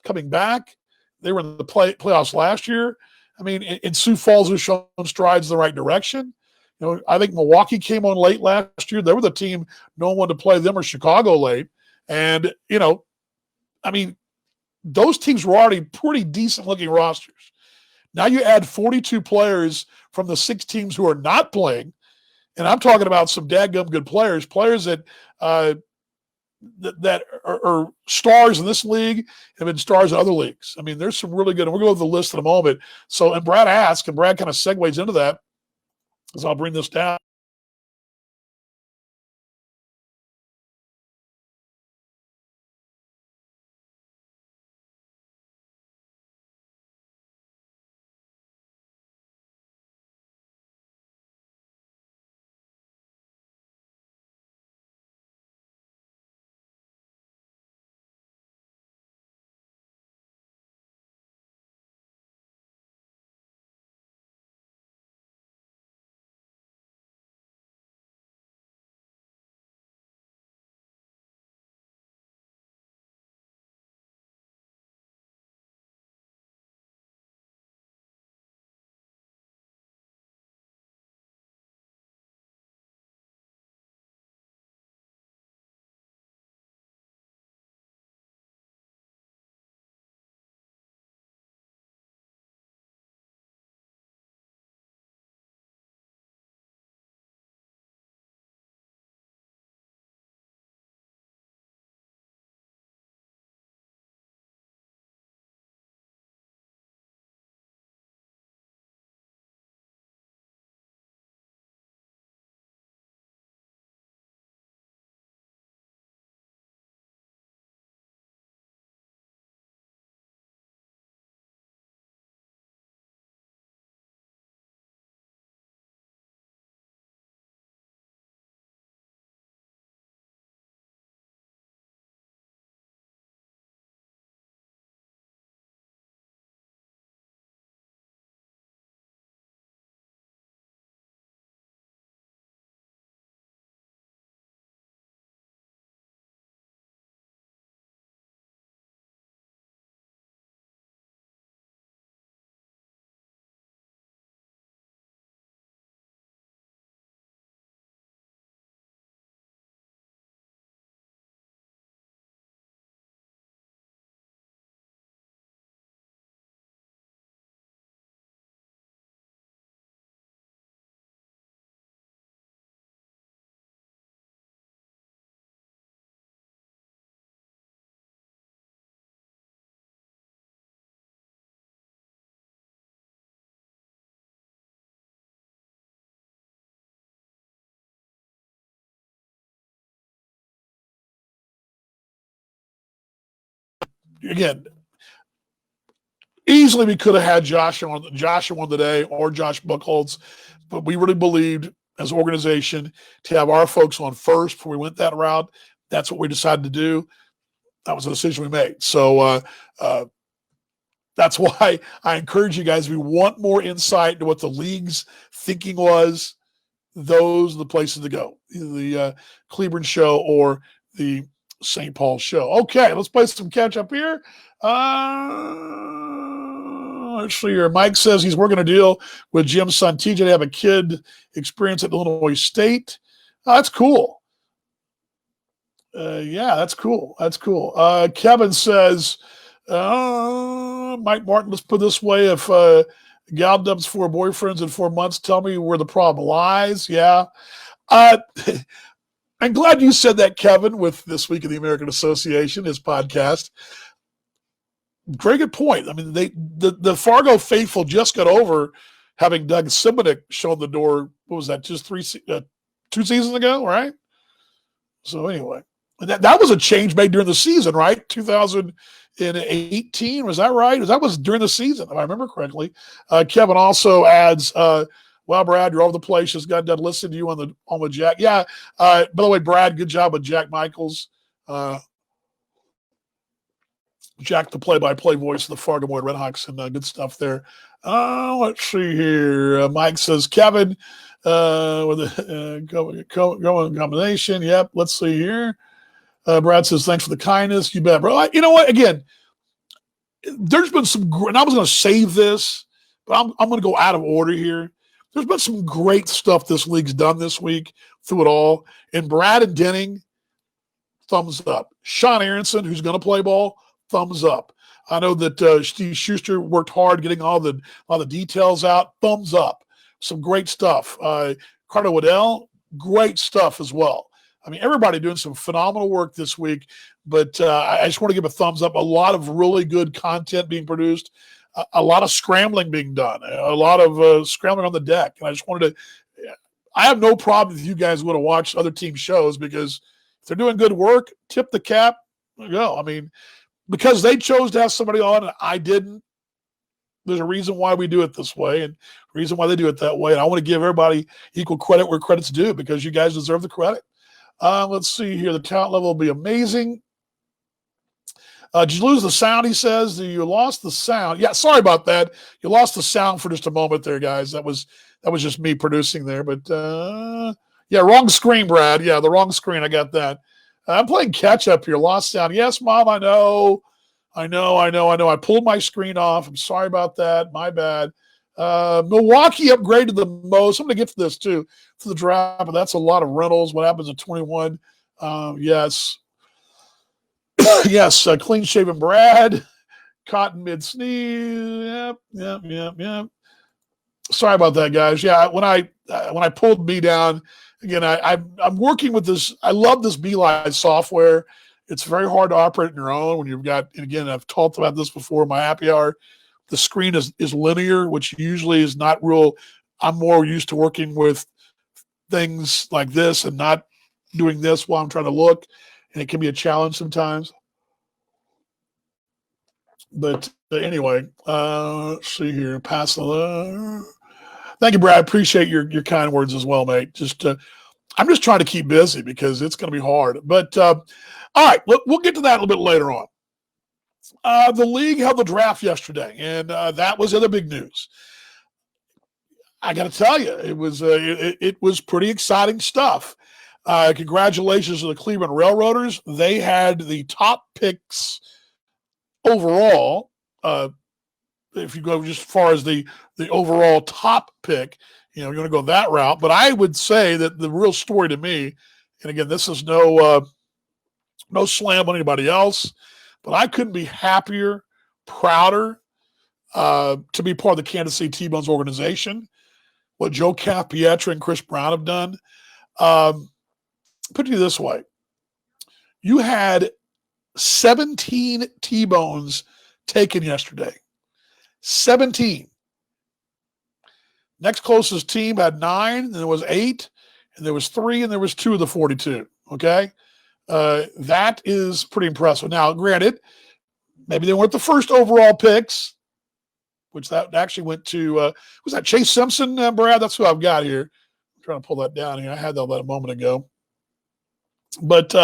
coming back. They were in the playoffs last year. I mean, in Sioux Falls has shown strides in the right direction. I think Milwaukee came on late last year. They were the team no one wanted to play them, or Chicago late. And, I mean, those teams were already pretty decent-looking rosters. Now you add 42 players from the 6 teams who are not playing, and I'm talking about some dadgum good players that that are stars in this league, have been stars in other leagues. I mean, there's some really good, and we're going to go to the list in a moment. So, and Brad asked, and Brad kind of segues into that, as I'll bring this down. again, easily we could have had Josh on today or Josh Buchholz, but we really believed as an organization to have our folks on first before we went that route. That's what we decided to do. That was a decision we made. So that's why I encourage you guys, if we want more insight into what the league's thinking was, those are the places to go. The Cleburne show or the St. Paul show. Okay, let's play some catch up here. Let's see here. Mike says he's working a deal with Jim's son TJ to have a kid experience at Illinois State. That's cool. Yeah, that's cool. That's cool. Kevin says, Mike Martin, let's put it this way. If gal dumps 4 boyfriends in 4 months, tell me where the problem lies. Yeah. I'm glad you said that, Kevin, with This Week in the American Association, his podcast. Very good point. I mean, the Fargo faithful just got over having Doug Simonik show the door. What was that? Just 2 seasons ago, right? So anyway, that was a change made during the season, right? 2018, was that right? That was during the season, if I remember correctly. Kevin also adds, well, Brad, you're all over the place. Just got done listening to you on with Jack. Yeah. By the way, Brad, good job with Jack Michaels. Jack, the play-by-play voice of the Fargo Boy Redhawks, and good stuff there. Let's see here. Mike says, Kevin, with a going combination. Yep, let's see here. Brad says, thanks for the kindness. You bet, bro. You know what? Again, there's been some, and I was going to save this, but I'm going to go out of order here. There's been some great stuff this league's done this week through it all. And Brad and Denning, thumbs up. Sean Aronson, who's going to play ball, thumbs up. I know that Steve Schuster worked hard getting all the details out. Thumbs up. Some great stuff. Carter Waddell, great stuff as well. I mean, everybody doing some phenomenal work this week, but I just want to give a thumbs up. A lot of really good content being produced, a lot of scrambling being done, a lot of scrambling on the deck. And I just wanted to – I have no problem if you guys want to watch other team shows, because if they're doing good work, tip the cap, go. I mean, because they chose to have somebody on and I didn't, there's a reason why we do it this way and a reason why they do it that way. And I want to give everybody equal credit where credit's due, because you guys deserve the credit. Let's see here. The talent level will be amazing. Did you lose the sound, he says? You lost the sound. Yeah, sorry about that. You lost the sound for just a moment there, guys. That was just me producing there. But, yeah, wrong screen, Brad. Yeah, the wrong screen. I got that. I'm playing catch-up here. Lost sound. Yes, Mom, I know. I pulled my screen off. I'm sorry about that. My bad. Milwaukee upgraded the most. I'm going to get to this, too, for the draft, but that's a lot of rentals. What happens at 21? Yes. Yes, clean-shaven Brad. Cotton mid-sneeze. Yep. Sorry about that, guys. Yeah, when I pulled me down, again, I'm working with this. I love this Beeline software. It's very hard to operate on your own when you've got, and again, I've talked about this before in my happy hour. The screen is linear, which usually is not real. I'm more used to working with things like this and not doing this while I'm trying to look, and it can be a challenge sometimes. But anyway, let's see here. Pass the. Thank you, Brad. I appreciate your kind words as well, mate. I'm just trying to keep busy because it's going to be hard. But all right, we'll get to that a little bit later on. The league held the draft yesterday, and that was the other big news. I got to tell you, it was pretty exciting stuff. Congratulations to the Cleveland Railroaders. They had the top picks overall. If you go just as far as the overall top pick, you're going to go that route. But I would say that the real story to me, and again, this is no slam on anybody else, but I couldn't be happier, prouder to be part of the Kansas City T-Bones organization. What Joe Capietra and Chris Brown have done. Put it this way. You had 17 T-Bones taken yesterday. 17. Next closest team had 9, and there was 8, and there was 3, and there was 2 of the 42. Okay? That is pretty impressive. Now, granted, Maybe they weren't the first overall picks, which that actually went to, was that Chase Simpson, Brad? That's who I've got here. I'm trying to pull that down here. I had that a moment ago. But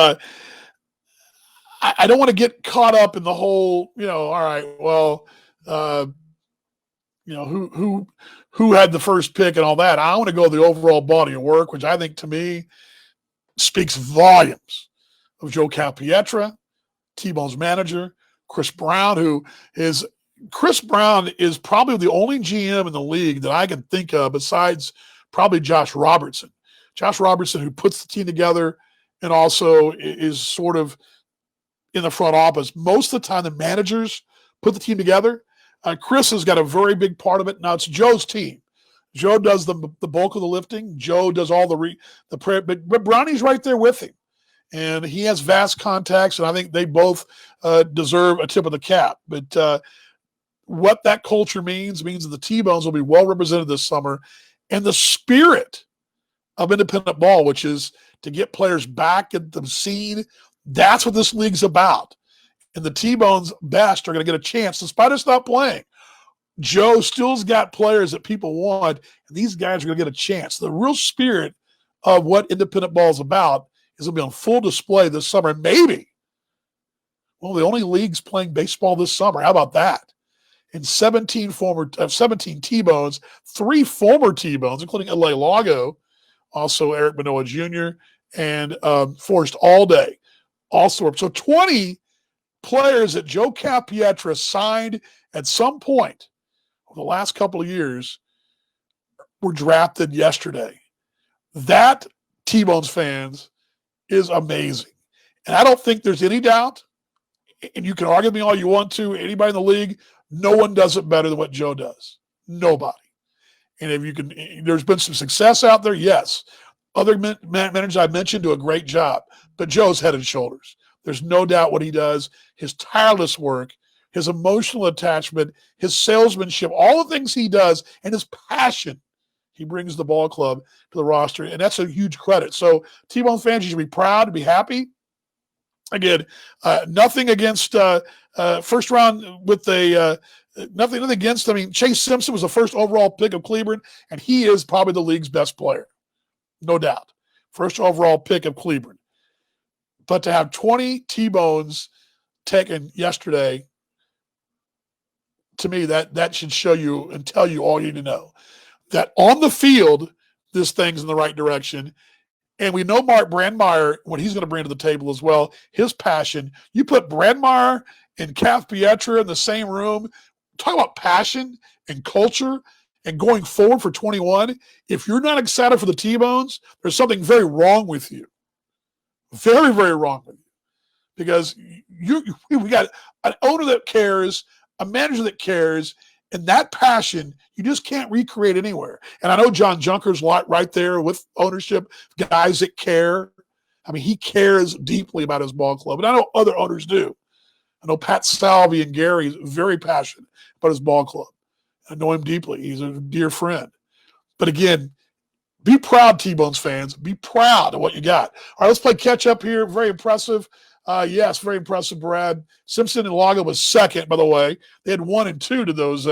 I don't want to get caught up in the whole, all right, well, who had the first pick and all that. I want to go the overall body of work, which I think to me speaks volumes of Joe Calpietra, T-Bone's manager, Chris Brown, Chris Brown is probably the only GM in the league that I can think of besides probably Josh Robertson. Josh Robertson, who puts the team together and also is sort of in the front office. Most of the time, the managers put the team together. Chris has got a very big part of it. Now, it's Joe's team. Joe does the bulk of the lifting. Joe does all the prayer, but Brownie's right there with him. And he has vast contacts, and I think they both deserve a tip of the cap. But what that culture means that the T-Bones will be well represented this summer. And the spirit of independent ball, which is to get players back at the scene, that's what this league's about. And the T-Bones best are going to get a chance, despite us not playing. Joe still's got players that people want, and these guys are going to get a chance. The real spirit of what independent ball is about is going to be on full display this summer. Maybe one of the only leagues playing baseball this summer. How about that? And 17 T-Bones, 3 former T-Bones, including L.A. Lago, also Eric Manoah Jr., and Forrest Allday. Also, so 20 players that Joe Calpietra signed at some point over the last couple of years were drafted yesterday. That, T-Bones fans, is amazing. And I don't think there's any doubt, and you can argue with me all you want to, anybody in the league, no one does it better than what Joe does. Nobody. And if you can, there's been some success out there, yes. Other managers I mentioned do a great job, but Joe's head and shoulders. There's no doubt what he does, his tireless work, his emotional attachment, his salesmanship, all the things he does, and his passion. He brings the ball club to the roster, and that's a huge credit. So T-Bone fans, you should be proud to be happy. Again, nothing against first round with nothing against. I mean, Chase Simpson was the first overall pick of Cleveland, and he is probably the league's best player, no doubt. First overall pick of Cleveland. But to have 20 T-Bones taken yesterday, to me, that should show you and tell you all you need to know. That on the field, this thing's in the right direction. And we know Mark Brandmeier, what he's going to bring to the table as well, his passion. You put Brandmeier and Calpietra in the same room, talk about passion and culture and going forward for 21. If you're not excited for the T-Bones, there's something very wrong with you. Very, very wrong with you. Because we got an owner that cares, a manager that cares, and that passion you just can't recreate anywhere. And I know John Junker's right there with ownership, guys that care. I mean, he cares deeply about his ball club. And I know other owners do. I know Pat Salvi and Gary is very passionate about his ball club. I know him deeply. He's a dear friend. But again, be proud, T-Bones fans. Be proud of what you got. All right, let's play catch up here. Very impressive. Yes, very impressive, Brad. Simpson and Lago was second, by the way. They had 1 and 2 to those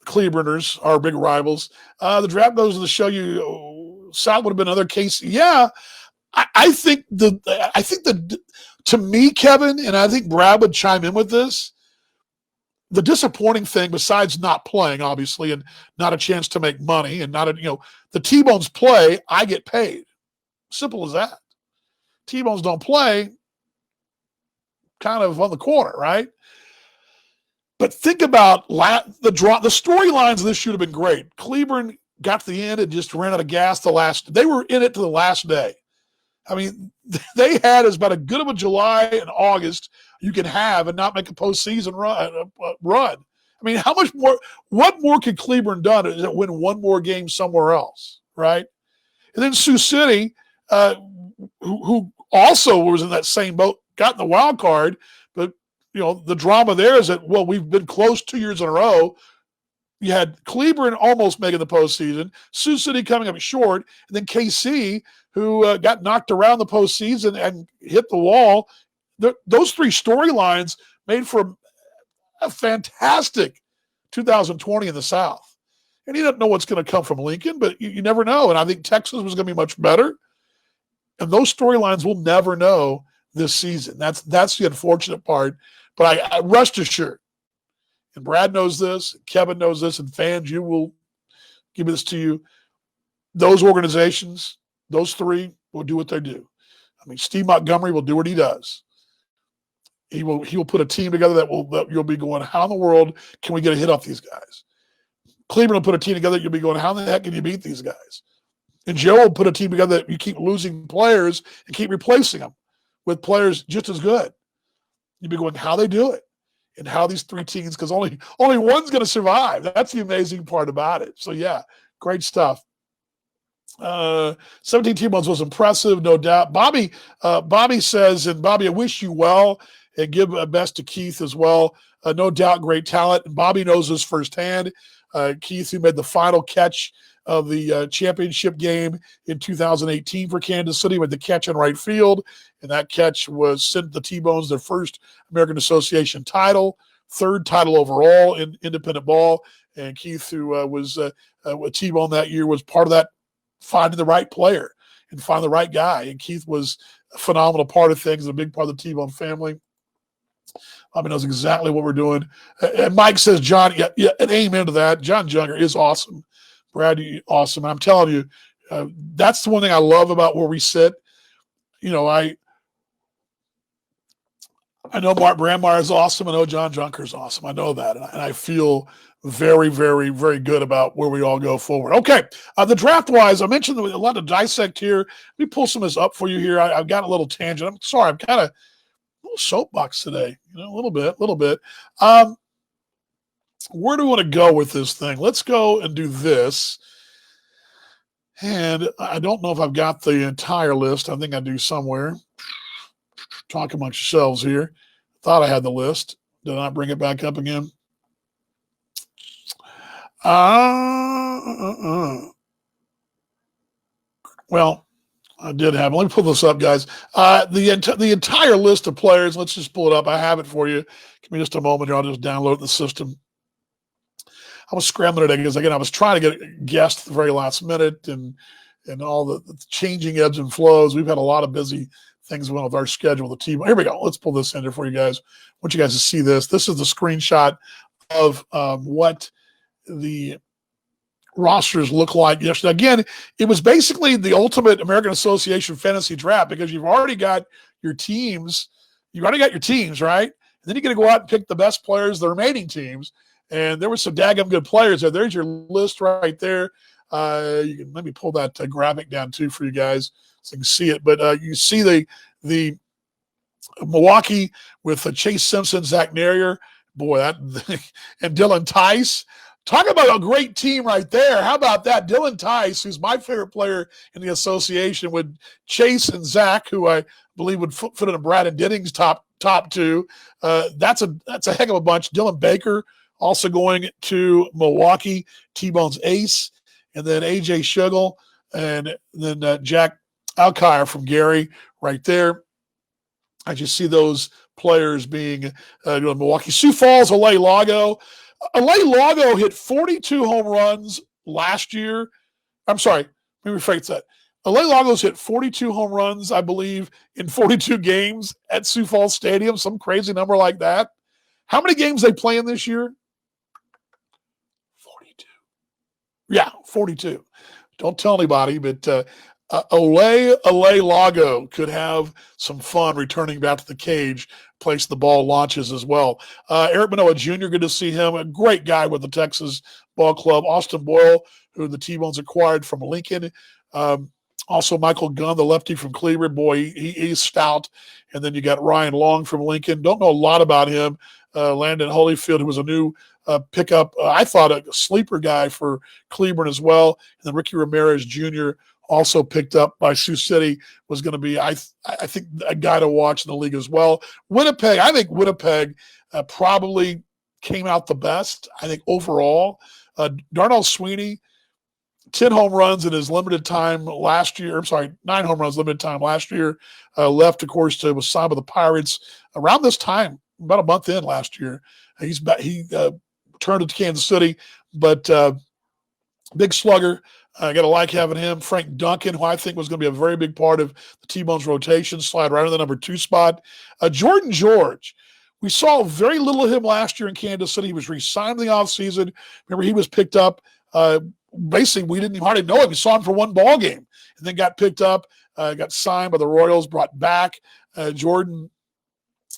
Clevelanders, our big rivals. The draft goes to show you South would have been another case. Yeah, I think to me, Kevin, and I think Brad would chime in with this. The disappointing thing, besides not playing, obviously, and not a chance to make money, and the T-Bones play, I get paid. Simple as that. T-Bones don't play, kind of on the corner, right? But think about the storylines of this should have been great. Cleveland got to the end and just ran out of gas they were in it to the last day. I mean, they had as about as good of a July and August you can have and not make a postseason run. I mean, what more could Cleveland done is win one more game somewhere else, right? And then Sioux City, who also was in that same boat, got in the wild card, but the drama there is that, well, we've been close 2 years in a row. You had Cleveland almost making the postseason, Sioux City coming up short, and then KC, who got knocked around the postseason and hit the wall those three storylines made for a fantastic 2020 in the South. And you don't know what's going to come from Lincoln, but you never know. And I think Texas was going to be much better. And those storylines we'll never know this season. That's the unfortunate part. But I rest assured, and Brad knows this, Kevin knows this, and fans, you will give this to you. Those organizations, those three, will do what they do. I mean, Steve Montgomery will do what he does. He will put a team together that you'll be going, how in the world can we get a hit off these guys? Cleveland will put a team together, you'll be going, how the heck can you beat these guys? And Joe will put a team together that you keep losing players and keep replacing them with players just as good. You'll be going, how they do it, and how these three teams, because only one's going to survive. That's the amazing part about it. So, yeah, great stuff. 17 T-Bones was impressive, no doubt. Bobby says, and Bobby, I wish you well, and give best to Keith as well. No doubt, great talent. And Bobby knows this firsthand. Keith, who made the final catch of the championship game in 2018 for Kansas City, with the catch in right field, and that catch was sent the T-Bones their first American Association title, third title overall in independent ball. And Keith, who was with T-Bone that year, was part of that, finding the right player and finding the right guy. And Keith was a phenomenal part of things, a big part of the T-Bone family. Bobby knows exactly what we're doing. And Mike says, John, yeah, and amen to that. John Junger is awesome. Brad, awesome. And I'm telling you, that's the one thing I love about where we sit. You know, I know Mark Brandmeyer is awesome. I know John Junker is awesome. I know that. And I feel very, very, very good about where we all go forward. Okay, the draft-wise, I mentioned a lot to dissect here. Let me pull some of this up for you here. I've got a little tangent. I'm sorry. I'm kind of a little soapbox today, a little bit. Where do we want to go with this thing? Let's go and do this. And I don't know if I've got the entire list. I think I do somewhere. Talk amongst yourselves here. Thought I had the list. Did I bring it back up again? Well, I did have it. Let me pull this up, guys. The entire list of players, let's just pull it up. I have it for you. Give me just a moment here. I'll just download the system. I was scrambling today because, again, I was trying to get a guest at the very last minute and all the changing ebbs and flows. We've had a lot of busy things going with our schedule, the team. Here we go. Let's pull this in here for you guys. I want you guys to see this. This is the screenshot of what the rosters look like yesterday. Again, it was basically the ultimate American Association fantasy draft because you've already got your teams. You've already got your teams, right? And then you got to go out and pick the best players, the remaining teams. And there were some daggum good players there. There's your list right there. You can let me pull that graphic down too for you guys so you can see it. But you see the Milwaukee with Chase Simpson, Zach Narrier, boy, that and Dylan Tice. Talk about a great team right there. How about that? Dylan Tice, who's my favorite player in the association, with Chase and Zach, who I believe would fit in Brad and Denning's top two. That's a heck of a bunch. Dylan Baker also going to Milwaukee, T-Bone's ace, and then A.J. Schugel, and then Jack Alkire from Gary right there. I just see those players being Milwaukee. Sioux Falls, Alay Lago. Alay Lago hit 42 home runs last year. I'm sorry, let me rephrase that. Alay Lago's hit 42 home runs, I believe, in 42 games at Sioux Falls Stadium, some crazy number like that. How many games they play in this year? 42. Yeah, 42. Don't tell anybody, but Alay Lago could have some fun returning back to the cage, place the ball launches as well. Eric Manoah Jr., good to see him. A great guy with the Texas Ball Club. Austin Boyle, who the T-Bones acquired from Lincoln. Also Michael Gunn, the lefty from Cleveland. Boy, he's stout. And then you got Ryan Long from Lincoln. Don't know a lot about him. Landon Holyfield, who was a new pickup. I thought a sleeper guy for Cleveland as well. And then Ricky Ramirez Jr., also picked up by Sioux City, was going to be, I think, a guy to watch in the league as well. Winnipeg, I think Winnipeg probably came out the best, I think, overall. Darnell Sweeney, 10 home runs in his limited time last year. I'm sorry, 9 home runs limited time last year. Left, of course, was signed by the Pirates around this time, about a month in last year. He returned to Kansas City, but big slugger. I got to like having him. Frank Duncan, who I think was going to be a very big part of the T-Bone's rotation, slide right in the number 2 spot. Jordan George. We saw very little of him last year in Kansas City. He was re-signed in the offseason. Remember, he was picked up. Basically, we didn't hardly know him. We saw him for one ball game and then got picked up, got signed by the Royals, brought back. Jordan,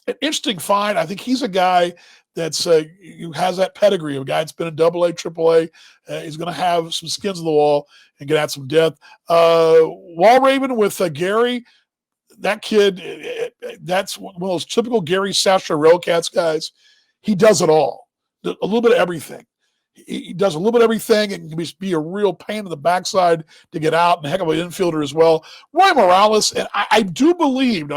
an interesting find. I think he's a guy that's who has that pedigree of a guy that's been in AA, AAA. He's going to have some skins on the wall and get at some depth. Wall Raven with Gary, that kid, that's one of those typical Gary Sasha Railcats guys. He does it all, a little bit of everything. He does a little bit of everything and can be a real pain in the backside to get out, and a heck of an infielder as well. Roy Morales, and I do believe,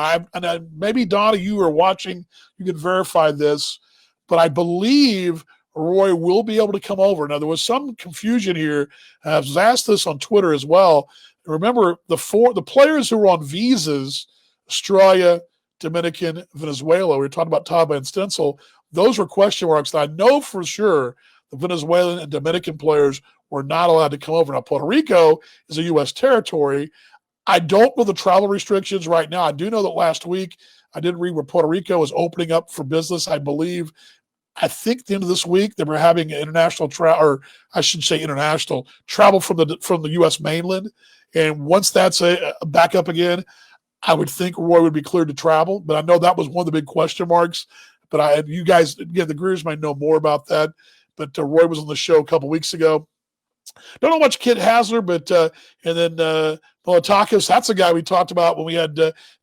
maybe Donna, you are watching, you can verify this, but I believe Roy will be able to come over. Now, there was some confusion here. I was asked this on Twitter as well. Remember, the players who were on visas, Australia, Dominican, Venezuela, we were talking about Taba and Stencil, those were question marks. And I know for sure the Venezuelan and Dominican players were not allowed to come over. Now, Puerto Rico is a U.S. territory. I don't know the travel restrictions right now. I do know that last week I did read where Puerto Rico was opening up for business, I believe. I think at the end of this week they were having international travel, or I should say international travel from the U.S. mainland. And once that's back up again, I would think Roy would be cleared to travel. But I know that was one of the big question marks. But you guys, again, the Greers might know more about that. But Roy was on the show a couple weeks ago. Don't know much Kid Hasler, but and then Politakis, that's a guy we talked about when we had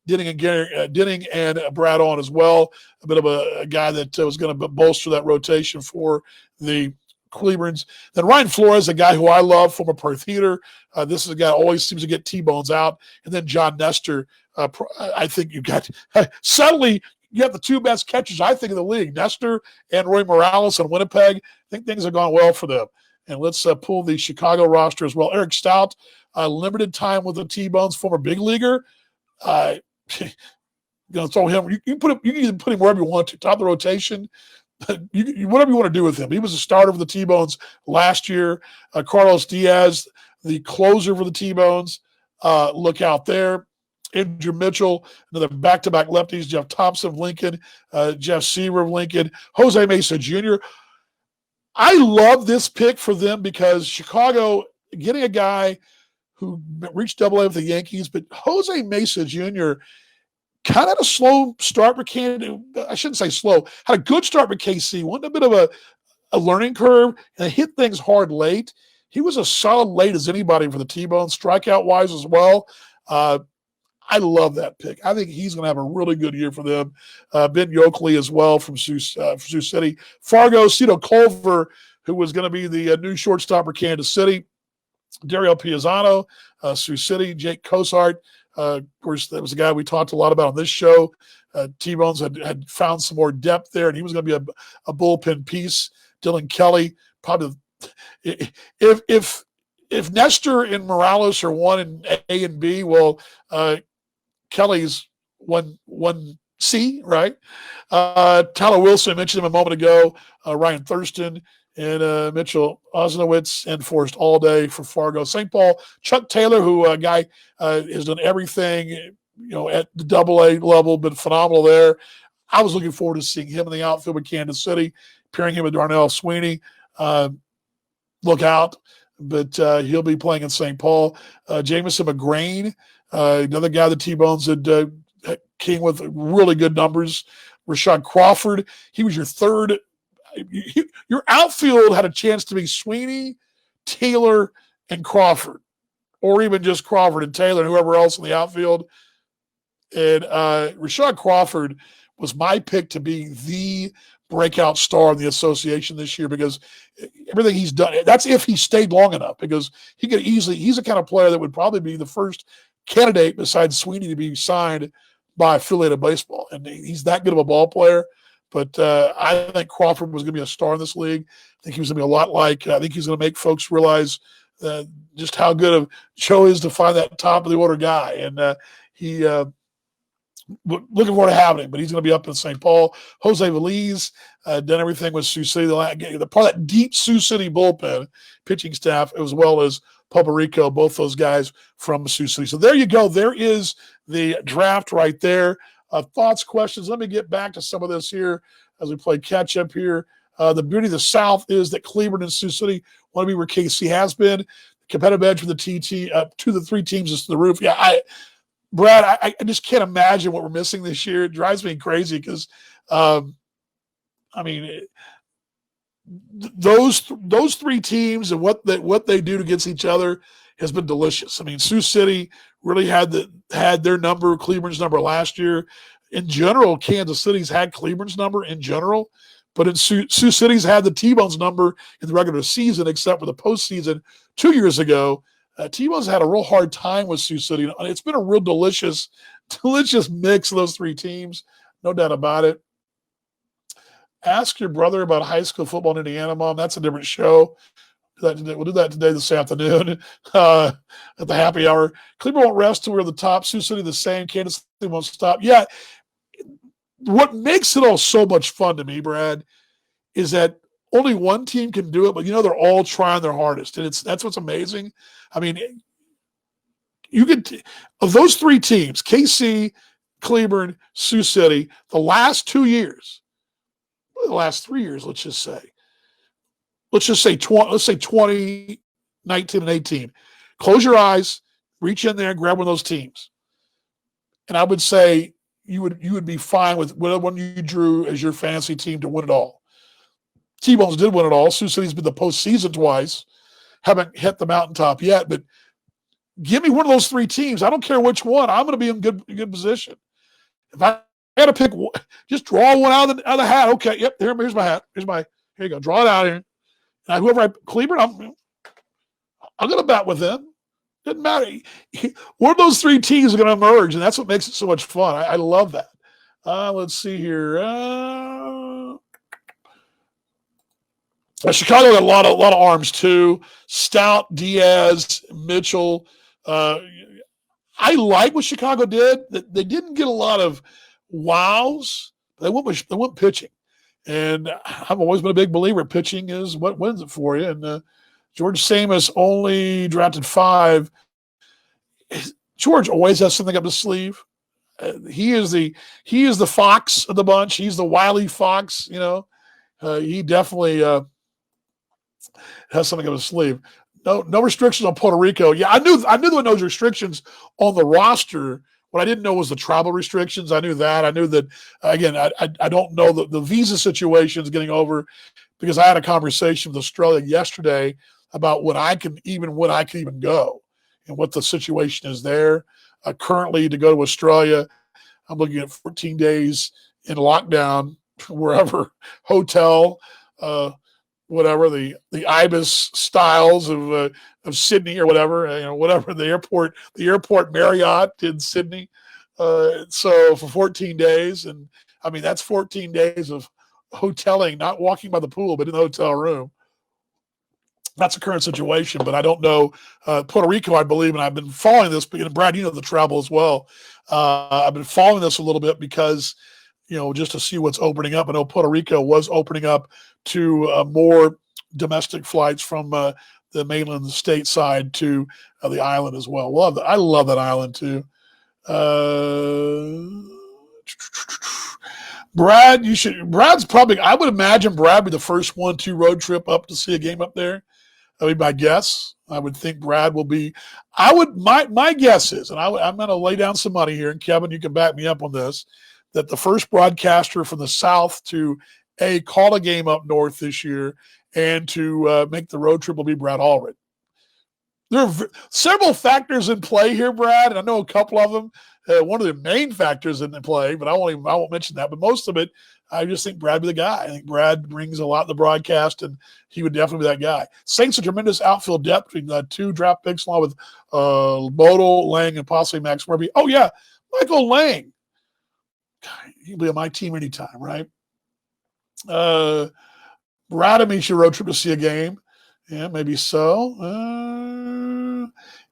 Denning and Brad on as well. A bit of a guy that was going to bolster that rotation for the Cleburnes. Then Ryan Flores, a guy who I love, former Perth Heater. This is a guy who always seems to get T-bones out. And then John Nestor. I think you've got suddenly you have the 2 best catchers, I think, in the league, Nestor and Roy Morales in Winnipeg. I think things have gone well for them. And let's pull the Chicago roster as well. Eric Stout, limited time with the T-Bones, former big leaguer. Throw him. You can either put him wherever you want to, top of the rotation. Whatever you want to do with him. He was a starter for the T-Bones last year. Carlos Diaz, the closer for the T-Bones. Look out there. Andrew Mitchell, another back-to-back lefties. Jeff Thompson of Lincoln. Jeff Seaver of Lincoln. Jose Mesa Jr. I love this pick for them because Chicago getting a guy who reached AA with the Yankees, but Jose Mesa Jr. kind of had a slow start with KC. I shouldn't say slow. Had a good start with KC. Went a bit of a learning curve and hit things hard late. He was as solid late as anybody for the T-Bone, strikeout-wise as well. I love that pick. I think he's going to have a really good year for them. Ben Yoakley as well from Sioux City. Fargo, Cito Culver, who was going to be the new shortstop for Kansas City. Dario Piazzano, Sioux City. Jake Cosart. Of course, that was a guy we talked a lot about on this show. T-Bones had found some more depth there, and he was going to be a bullpen piece. Dylan Kelly, probably if Nestor and Morales are 1 in A and B, well, Kelly's 1C, right? Tyler Wilson, I mentioned him a moment ago. Ryan Thurston and Mitchell Osnowitz and Forrest Allday for Fargo. St. Paul, Chuck Taylor, who a guy has done everything, at the AA level, been phenomenal there. I was looking forward to seeing him in the outfield with Kansas City, pairing him with Darnell Sweeney. Look out. But he'll be playing in St. Paul. Jamison McGrain, another guy the T-Bones had came with really good numbers. Rashad Crawford, he was your third. Your outfield had a chance to be Sweeney, Taylor, and Crawford, or even just Crawford and Taylor and whoever else in the outfield. And Rashad Crawford was my pick to be the breakout star in the association this year because everything he's done, that's if he stayed long enough, because he could easily, he's the kind of player that would probably be the first candidate besides Sweeney to be signed by affiliated baseball. And he's that good of a ball player. But I think Crawford was going to be a star in this league. I think he was going to be a lot like, I think he's going to make folks realize just how good of Joe is to find that top of the order guy. And he looking forward to having him, but he's going to be up in St. Paul. Jose Veliz done everything with Sioux City. The part of that deep Sioux City bullpen pitching staff, as well as Puerto Rico, both those guys from Sioux City. So there you go. There is the draft right there. Thoughts, questions? Let me get back to some of this here as we play catch up here. The beauty of the South is that Cleveland and Sioux City want to be where KC has been. Competitive edge for the TT, to the three teams is to the roof. Yeah, Brad, I just can't imagine what we're missing this year. It drives me crazy because, those three teams and what they do against each other has been delicious. I mean, Sioux City really had their number, Cleveland's number last year. In general, Kansas City's had Cleveland's number in general, but in Sioux City's had the T-Bone's number in the regular season, except for the postseason 2 years ago. T-Bone's had a real hard time with Sioux City. It's been a real delicious mix of those three teams, no doubt about it. Ask your brother about high school football in Indiana, Mom. That's a different show. We'll do that today, this afternoon, at the happy hour. Cleveland won't rest till we're at the top. Sioux City the same. Kansas City won't stop. Yeah, what makes it all so much fun to me, Brad, is that only one team can do it, but they're all trying their hardest, and that's what's amazing. I mean, you could of those three teams, KC, Cleveland, Sioux City, the last 3 years, let's just say 2019 and 18. Close your eyes, reach in there and grab one of those teams. And I would say you would be fine with whatever one you drew as your fantasy team to win it all. T-Bones did win it all. Sioux City's been the postseason twice. Haven't hit the mountaintop yet, but give me one of those three teams. I don't care which one. I'm going to be in good position. If I had to pick one, just draw one out of the hat. Okay, yep, here's my hat. Here you go. Draw it out here. And Cleveland, I'm going to bet with them. Doesn't matter. One of those three teams are going to emerge, and that's what makes it so much fun. I love that. Let's see here. Chicago got a lot of arms too. Stout, Diaz, Mitchell. I like what Chicago did. They didn't get a lot of wows. They went pitching, and I've always been a big believer. Pitching is what wins it for you. And George Samus only drafted 5. George always has something up his sleeve. He is the fox of the bunch. He's the wily fox. He definitely has something up his sleeve. No restrictions on Puerto Rico. Yeah, I knew there were no restrictions on the roster. What I didn't know was the travel restrictions. I knew that. I knew that, again, I don't know the visa situation is getting over, because I had a conversation with Australia yesterday about when I can even go and what the situation is there. Currently, to go to Australia, I'm looking at 14 days in lockdown, wherever, hotel, whatever the Ibis Styles of Sydney or whatever, whatever the airport Marriott in Sydney. So for 14 days, and I mean that's 14 days of hoteling, not walking by the pool, but in the hotel room. That's the current situation, but I don't know. Puerto Rico, I believe, and I've been following this. But Brad, you know the travel as well. I've been following this a little bit because, just to see what's opening up. I know Puerto Rico was opening up to more domestic flights from the mainland state side to the island as well. I love that island too. Brad, Brad's probably, I would imagine Brad would be the first 1-2 road trip up to see a game up there. I mean, my guess, I would think Brad will be, my guess is, and I'm going to lay down some money here, and Kevin, you can back me up on this, that the first broadcaster from the South to call a game up north this year and to make the road trip will be Brad Allred. There are several factors in play here, Brad, and I know a couple of them. One of the main factors in play, but I won't mention that. But most of it, I just think Brad would be the guy. I think Brad brings a lot in the broadcast, and he would definitely be that guy. Saints a tremendous outfield depth between 2 draft picks, along with Bodel, Lang, and possibly Max Murphy. Oh yeah, Michael Lang. God, he'll be on my team anytime, right? Brad and me should road trip to see a game. Yeah, maybe so.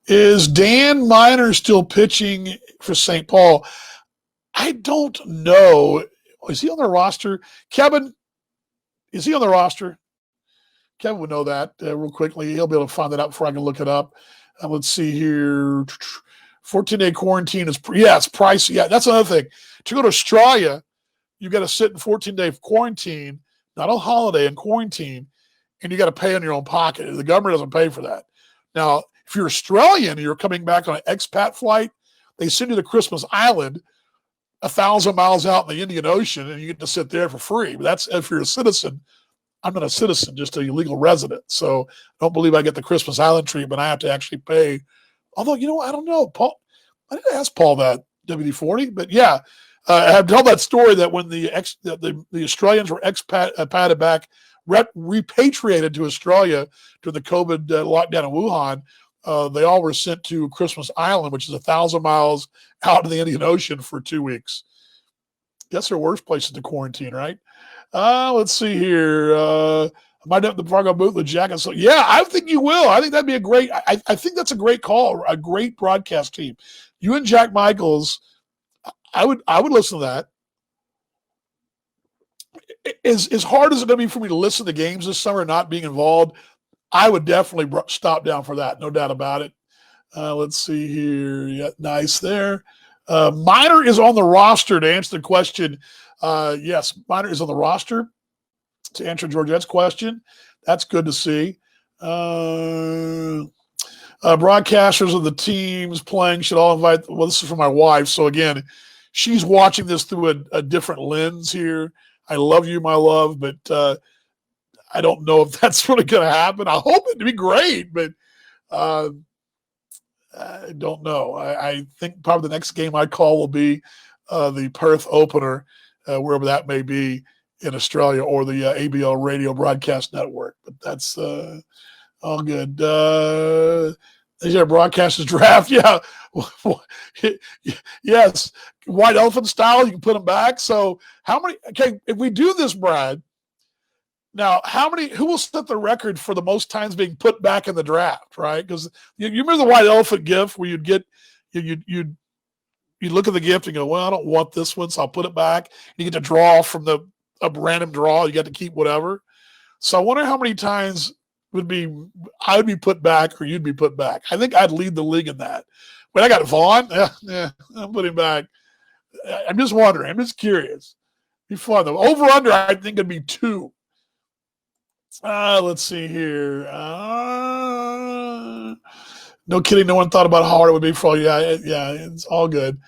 Is Dan Miner still pitching for St. Paul? I don't know. Is he on the roster? Kevin, is he on the roster? Kevin would know that real quickly. He'll be able to find that out before I can look it up. Let's see here. 14-day quarantine is, it's pricey. Yeah, that's another thing. To go to Australia, you got to sit in 14-day quarantine, not a holiday, in quarantine, and you got to pay on your own pocket. The government doesn't pay for that. Now, if you're Australian and you're coming back on an expat flight, they send you to Christmas Island 1,000 miles out in the Indian Ocean, and you get to sit there for free. But that's if you're a citizen. I'm not a citizen, just a legal resident. So I don't believe I get the Christmas Island treatment. I have to actually pay. Although, I don't know. Paul, I didn't ask Paul that, WD-40. But yeah, I have told that story that when the Australians were expated back, repatriated to Australia during the COVID lockdown in Wuhan, they all were sent to Christmas Island, which is 1,000 miles out in the Indian Ocean for 2 weeks. Guess there are worse places to quarantine, right? Let's see here. I might have the Fargo boot with Jack. So yeah, I think you will. I think that'd be a great. I think that's a great call, a great broadcast team. You and Jack Michaels. I would listen to that. As hard as it's going to be for me to listen to games this summer, not being involved, I would definitely stop down for that. No doubt about it. Let's see here. Yeah, nice there. Miner is on the roster to answer the question. Yes, Miner is on the roster to answer Georgette's question. That's good to see. Broadcasters of the teams playing should all invite. Well, this is for my wife. So again, she's watching this through a different lens here. I love you, my love, but I don't know if that's really going to happen. I hope it to be great, but I don't know. I think probably the next game I call will be the Perth opener, wherever that may be in Australia, or the ABL Radio Broadcast Network. But that's all good. Is there a broadcaster's draft? Yeah. Yes. White elephant style, you can put them back. So how many? Okay, if we do this, Brad, now who will set the record for the most times being put back in the draft, right? Because you remember the white elephant gift where you'd look at the gift and go, well, I don't want this one, so I'll put it back. You get to draw from a random draw. You get to keep whatever. So I wonder how many times I would be put back or you'd be put back. I think I'd lead the league in that. But I got Vaughn. Yeah, I'll put him back. I'm just wondering. I'm just curious. Be fun though. Over under, I think it'd be 2. Let's see here. No kidding. No one thought about how hard it would be for you. Yeah, it's all good.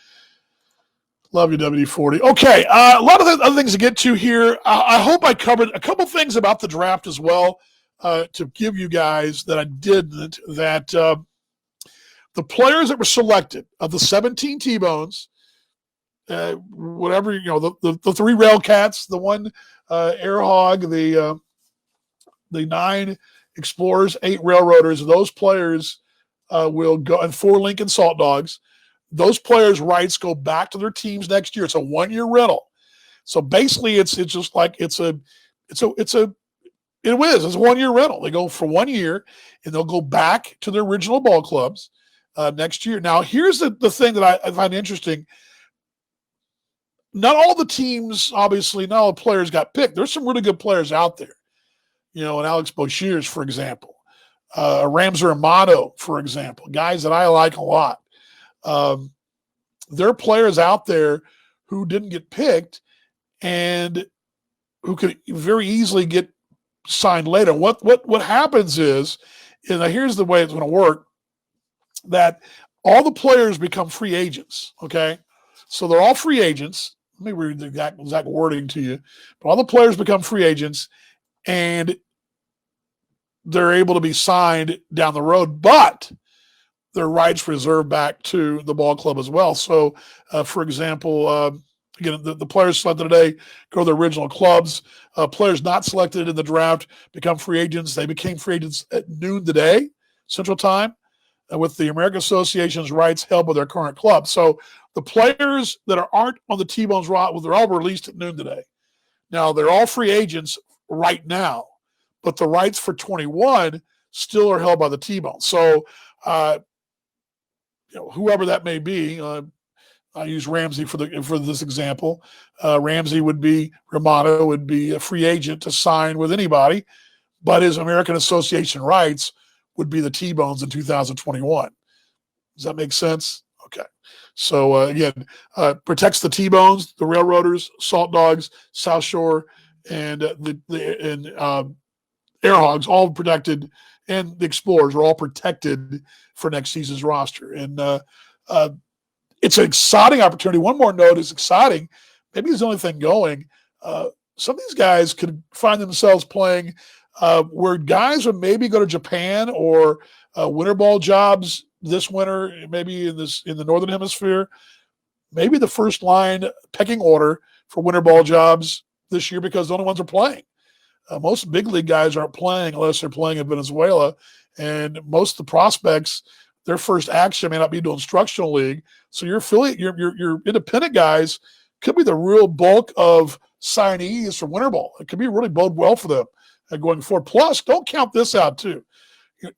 Love you, WD-40. Okay, a lot of other things to get to here. I hope I covered a couple things about the draft as well to give you guys that I didn't. That the players that were selected of the 17 T-Bones, whatever, the 3 Railcats, the 1 Air Hog, the 9 Explorers, 8 Railroaders, those players will go, and 4 Lincoln Salt Dogs. Those players' rights go back to their teams next year. It's a 1-year rental. So basically it's just like it's a 1-year rental. They go for 1 year and they'll go back to their original ball clubs next year. Now, here's the thing that I find interesting. Not all the teams, obviously, not all the players got picked. There's some really good players out there. And Alex Boshiers, for example, Ramsey Amato, for example, guys that I like a lot. There are players out there who didn't get picked and who could very easily get signed later. What happens is, and here's the way it's going to work, that all the players become free agents, okay? So they're all free agents. Let me read the exact wording to you. But all the players become free agents, and they're able to be signed down the road, but their rights reserved back to the ball club as well. So, for example, again, the players selected today go to their original clubs. Players not selected in the draft become free agents. They became free agents at noon today, Central Time, with the American Association's rights held by their current club. So the players that aren't on the T-Bones roster, they're all released at noon today. Now, they're all free agents right now, but the rights for 21 still are held by the T-Bones. So whoever that may be. I use Ramsey for this example. Ramsey would be Romano would be a free agent to sign with anybody, but his American Association rights would be the T-Bones in 2021. Does that make sense? Okay. So again, protects the T-Bones, the Railroaders, Salt Dogs, South Shore, and Air Hogs, all protected, and the Explorers are all protected for next season's roster. And it's an exciting opportunity. One more note is exciting. Maybe it's the only thing going. Some of these guys could find themselves playing where guys would maybe go to Japan or winter ball jobs this winter, maybe in the northern hemisphere. Maybe the first line pecking order for winter ball jobs this year because the only ones are playing. Most big league guys aren't playing unless they're playing in Venezuela, and most of the prospects, their first action may not be to instructional league. So your affiliate, your independent guys could be the real bulk of signees for winter ball. It could be really bode well for them going forward. Plus, don't count this out too.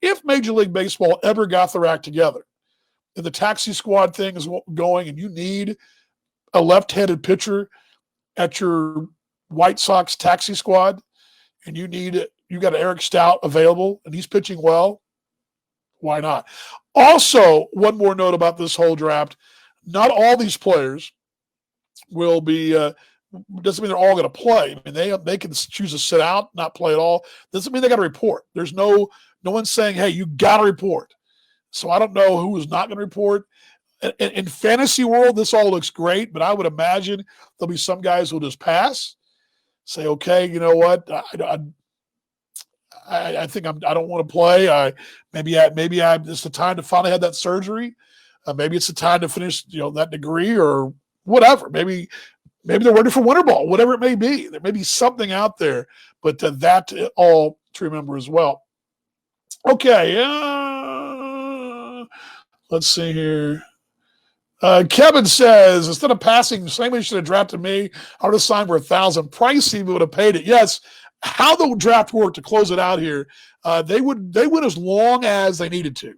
If Major League Baseball ever got their act together, and the taxi squad thing is going, and you need a left-handed pitcher at your White Sox taxi squad, and you got Eric Stout available, and he's pitching well, why not? Also, one more note about this whole draft: not all these players will be. Doesn't mean they're all going to play. I mean, they can choose to sit out, not play at all. Doesn't mean they got to report. There's no one saying, "Hey, you got to report." So I don't know who is not going to report. In fantasy world, this all looks great, but I would imagine there'll be some guys who'll just pass, say, "Okay, you know what? I think I don't want to play. Maybe it's the time to finally have that surgery. Maybe it's the time to finish, that degree or whatever. Maybe they're ready for winter ball, whatever it may be. There may be something out there, but that all to remember as well. Okay, let's see here. Kevin says, instead of passing, somebody should have drafted me. I would have signed for $1,000. Pricey would have paid it. Yes. How the draft worked to close it out here, they went as long as they needed to.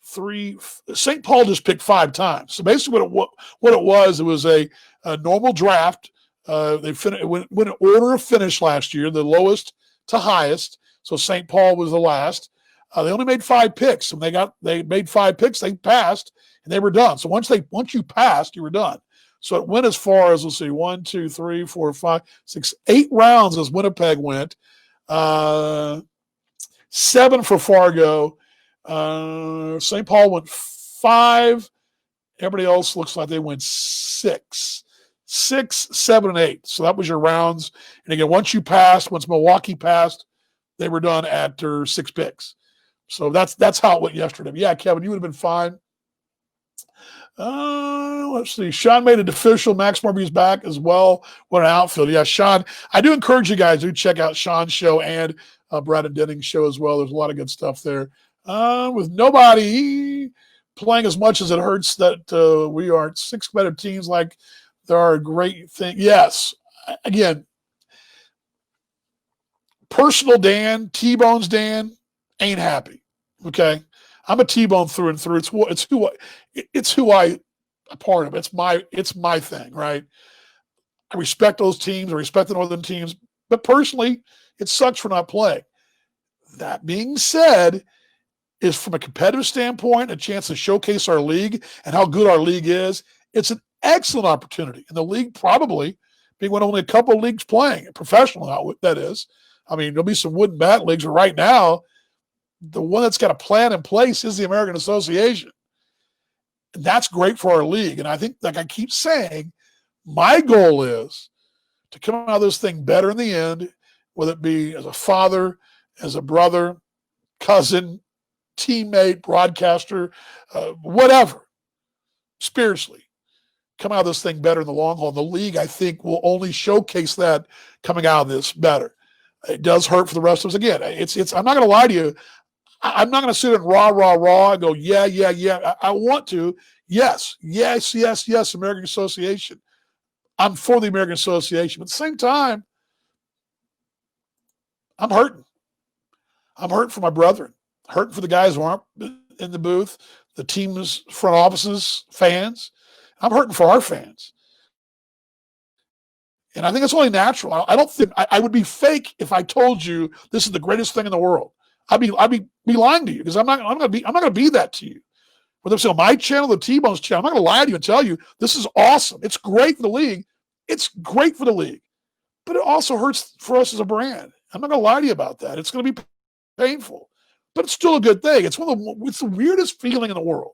St. Paul just picked 5 times. So basically what it was a normal draft. They went in order of finish last year, the lowest to highest. So St. Paul was the last. They only made 5 picks. When they made 5 picks, they passed, and they were done. So once you passed, you were done. So it went as far as, let's see, 1, 2, 3, 4, 5, 6, 8 rounds as Winnipeg went. 7 for Fargo. St. Paul went 5. Everybody else looks like they went 6. 6, 7, and 8. So that was your rounds. And again, once Milwaukee passed, they were done after 6 picks. So that's how it went yesterday. But yeah, Kevin, you would have been fine. Let's see. Sean made it official. Max Morby's back as well. What an outfield. Yeah, Sean. I do encourage you guys to check out Sean's show and Brad Denning's show as well. There's a lot of good stuff there. With nobody playing as much as it hurts that we aren't 6 better teams like there are a great thing. Yes. Again, personal Dan, T-Bones Dan, ain't happy. Okay. I'm a T-Bone through and through. It's who I a part of. It's my thing, right? I respect those teams. I respect the Northern teams, but personally, it sucks for not playing. That being said, is from a competitive standpoint, a chance to showcase our league and how good our league is. It's an excellent opportunity, and the league probably being one of only a couple of leagues playing professional. That is, I mean, there'll be some wooden bat leagues, but right now, the one that's got a plan in place is the American Association. And that's great for our league. And I think, like I keep saying, my goal is to come out of this thing better in the end, whether it be as a father, as a brother, cousin, teammate, broadcaster, whatever, spiritually. Come out of this thing better in the long haul. The league, I think, will only showcase that coming out of this better. It does hurt for the rest of us. Again, I'm not going to lie to you. I'm not going to sit and rah, and go, yeah. I want to. Yes, American Association. I'm for the American Association. But at the same time, I'm hurting. I'm hurting for my brethren. Hurting for the guys who aren't in the booth, the team's front offices, fans. I'm hurting for our fans. And I think it's only natural. I don't think I would be fake if I told you this is the greatest thing in the world. I'd be lying to you because I'm not going to be that to you. Whether it's on my channel, the T-Bones channel, I'm not going to lie to you and tell you this is awesome. It's great for the league. It's great for the league, but it also hurts for us as a brand. I'm not going to lie to you about that. It's going to be painful, but it's still a good thing. It's it's the weirdest feeling in the world,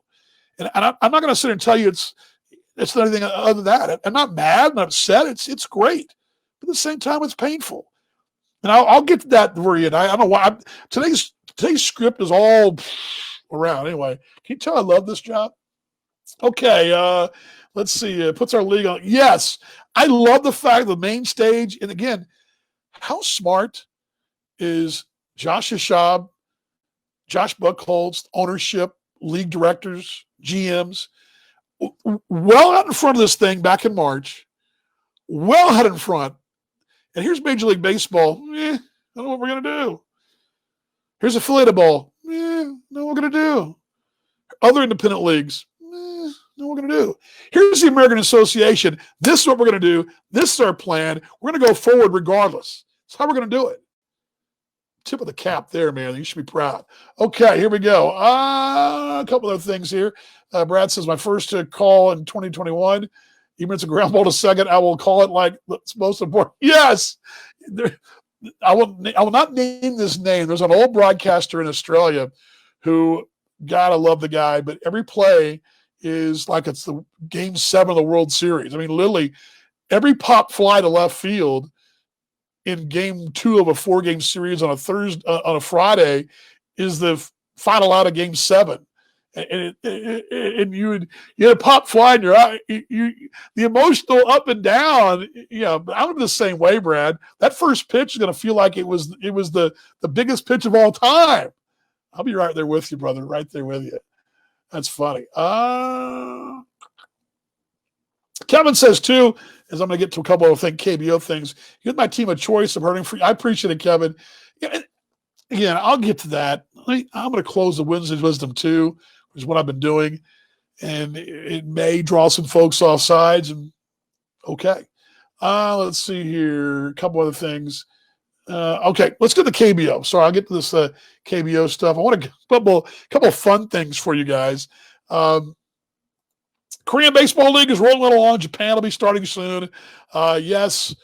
and I'm not going to sit here and tell you it's not anything other than that. I'm not mad and upset. It's great, but at the same time, it's painful. And I'll get to that for you. And I don't know why today's script is all around. Anyway, can you tell I love this job? Okay, let's see. Puts our league on. Yes, I love the fact of the main stage. And again, how smart is Josh Hashab, Josh Buchholz, ownership, league directors, GMs, well out in front of this thing back in March, well out in front. And here's Major League Baseball. I don't know what we're going to do. Here's affiliated ball. Know what we're going to do. Other independent leagues. Know what we're going to do. Here's the American Association. This is what we're going to do. This is our plan. We're going to go forward regardless. That's how we're going to do it. Tip of the cap there, man. You should be proud. Okay, here we go. A couple other things here. Brad says, my first call in 2021, even if it's a ground ball to second, I will call it like it's most important. Yes. I will not name this name. There's an old broadcaster in Australia who, God, I love the guy, but every play is like it's the game 7 of the World Series. I mean, literally, every pop fly to left field in game 2 of a 4-game series on a Friday is the final out of game 7. And you had a pop fly in your eye. The emotional up and down. I'm the same way, Brad. That first pitch is going to feel like it was the biggest pitch of all time. I'll be right there with you, brother. Right there with you. That's funny. Kevin says too, as I'm going to get to a couple of KBO things. You're my team of choice. I'm hurting for you. I appreciate it, Kevin. Again, I'll get to that. I'm going to close the Wednesday's Wisdom too, which is what I've been doing, and it may draw some folks off sides. And okay, let's see here. A couple other things. Okay, let's get to KBO. Sorry, I'll get to this KBO stuff. I want a couple of fun things for you guys. Korean Baseball League is rolling along. Japan will be starting soon. Yes,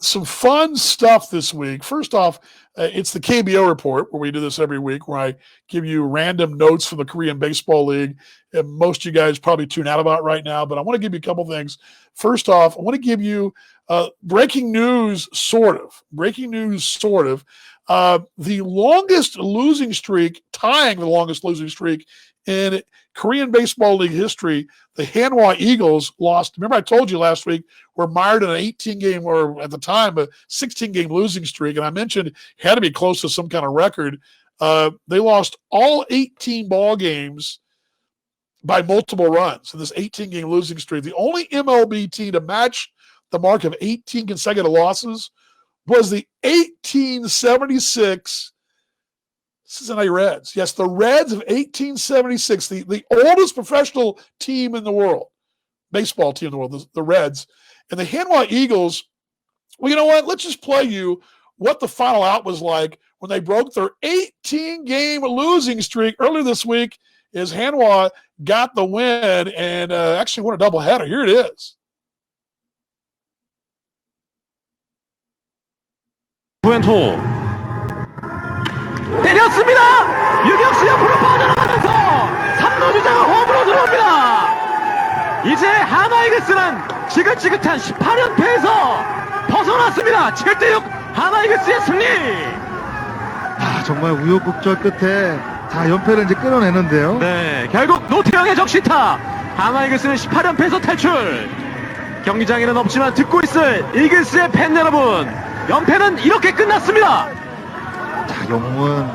some fun stuff this week. First off, it's the KBO report where we do this every week where I give you random notes from the Korean Baseball League. And most of you guys probably tune out about right now, but I want to give you a couple things. First off, I want to give you breaking news, sort of. The longest losing streak, tying the longest losing streak in Korean Baseball League history, the Hanwha Eagles lost. Remember I told you last week we're mired in an 18-game, or at the time, a 16-game losing streak, and I mentioned it had to be close to some kind of record. They lost all 18 ball games by multiple runs in this 18-game losing streak. The only MLB team to match the mark of 18 consecutive losses was the 1876 Cincinnati Reds. Yes, the Reds of 1876, the oldest professional team in the world, baseball team in the world, the Reds. And the Hanwha Eagles, well, you know what? Let's just play you what the final out was like when they broke their 18-game losing streak earlier this week, as Hanwha got the win and actually won a doubleheader. Here it is. 후엔토 때렸습니다. 유격수 옆으로 빠져나가면서 3루 주자가 홈으로 들어옵니다. 이제 하나이글스는 지긋지긋한 18연패에서 벗어났습니다. 7대6 하나이글스의 승리. 정말 우여곡절 끝에 연패를 이제 끊어내는데요. 네, 결국 노태영의 적시타. 하나이글스는 18연패에서 탈출. 경기장에는 없지만 듣고 있을 이글스의 팬 여러분, 연패는 이렇게 끝났습니다. 영웅은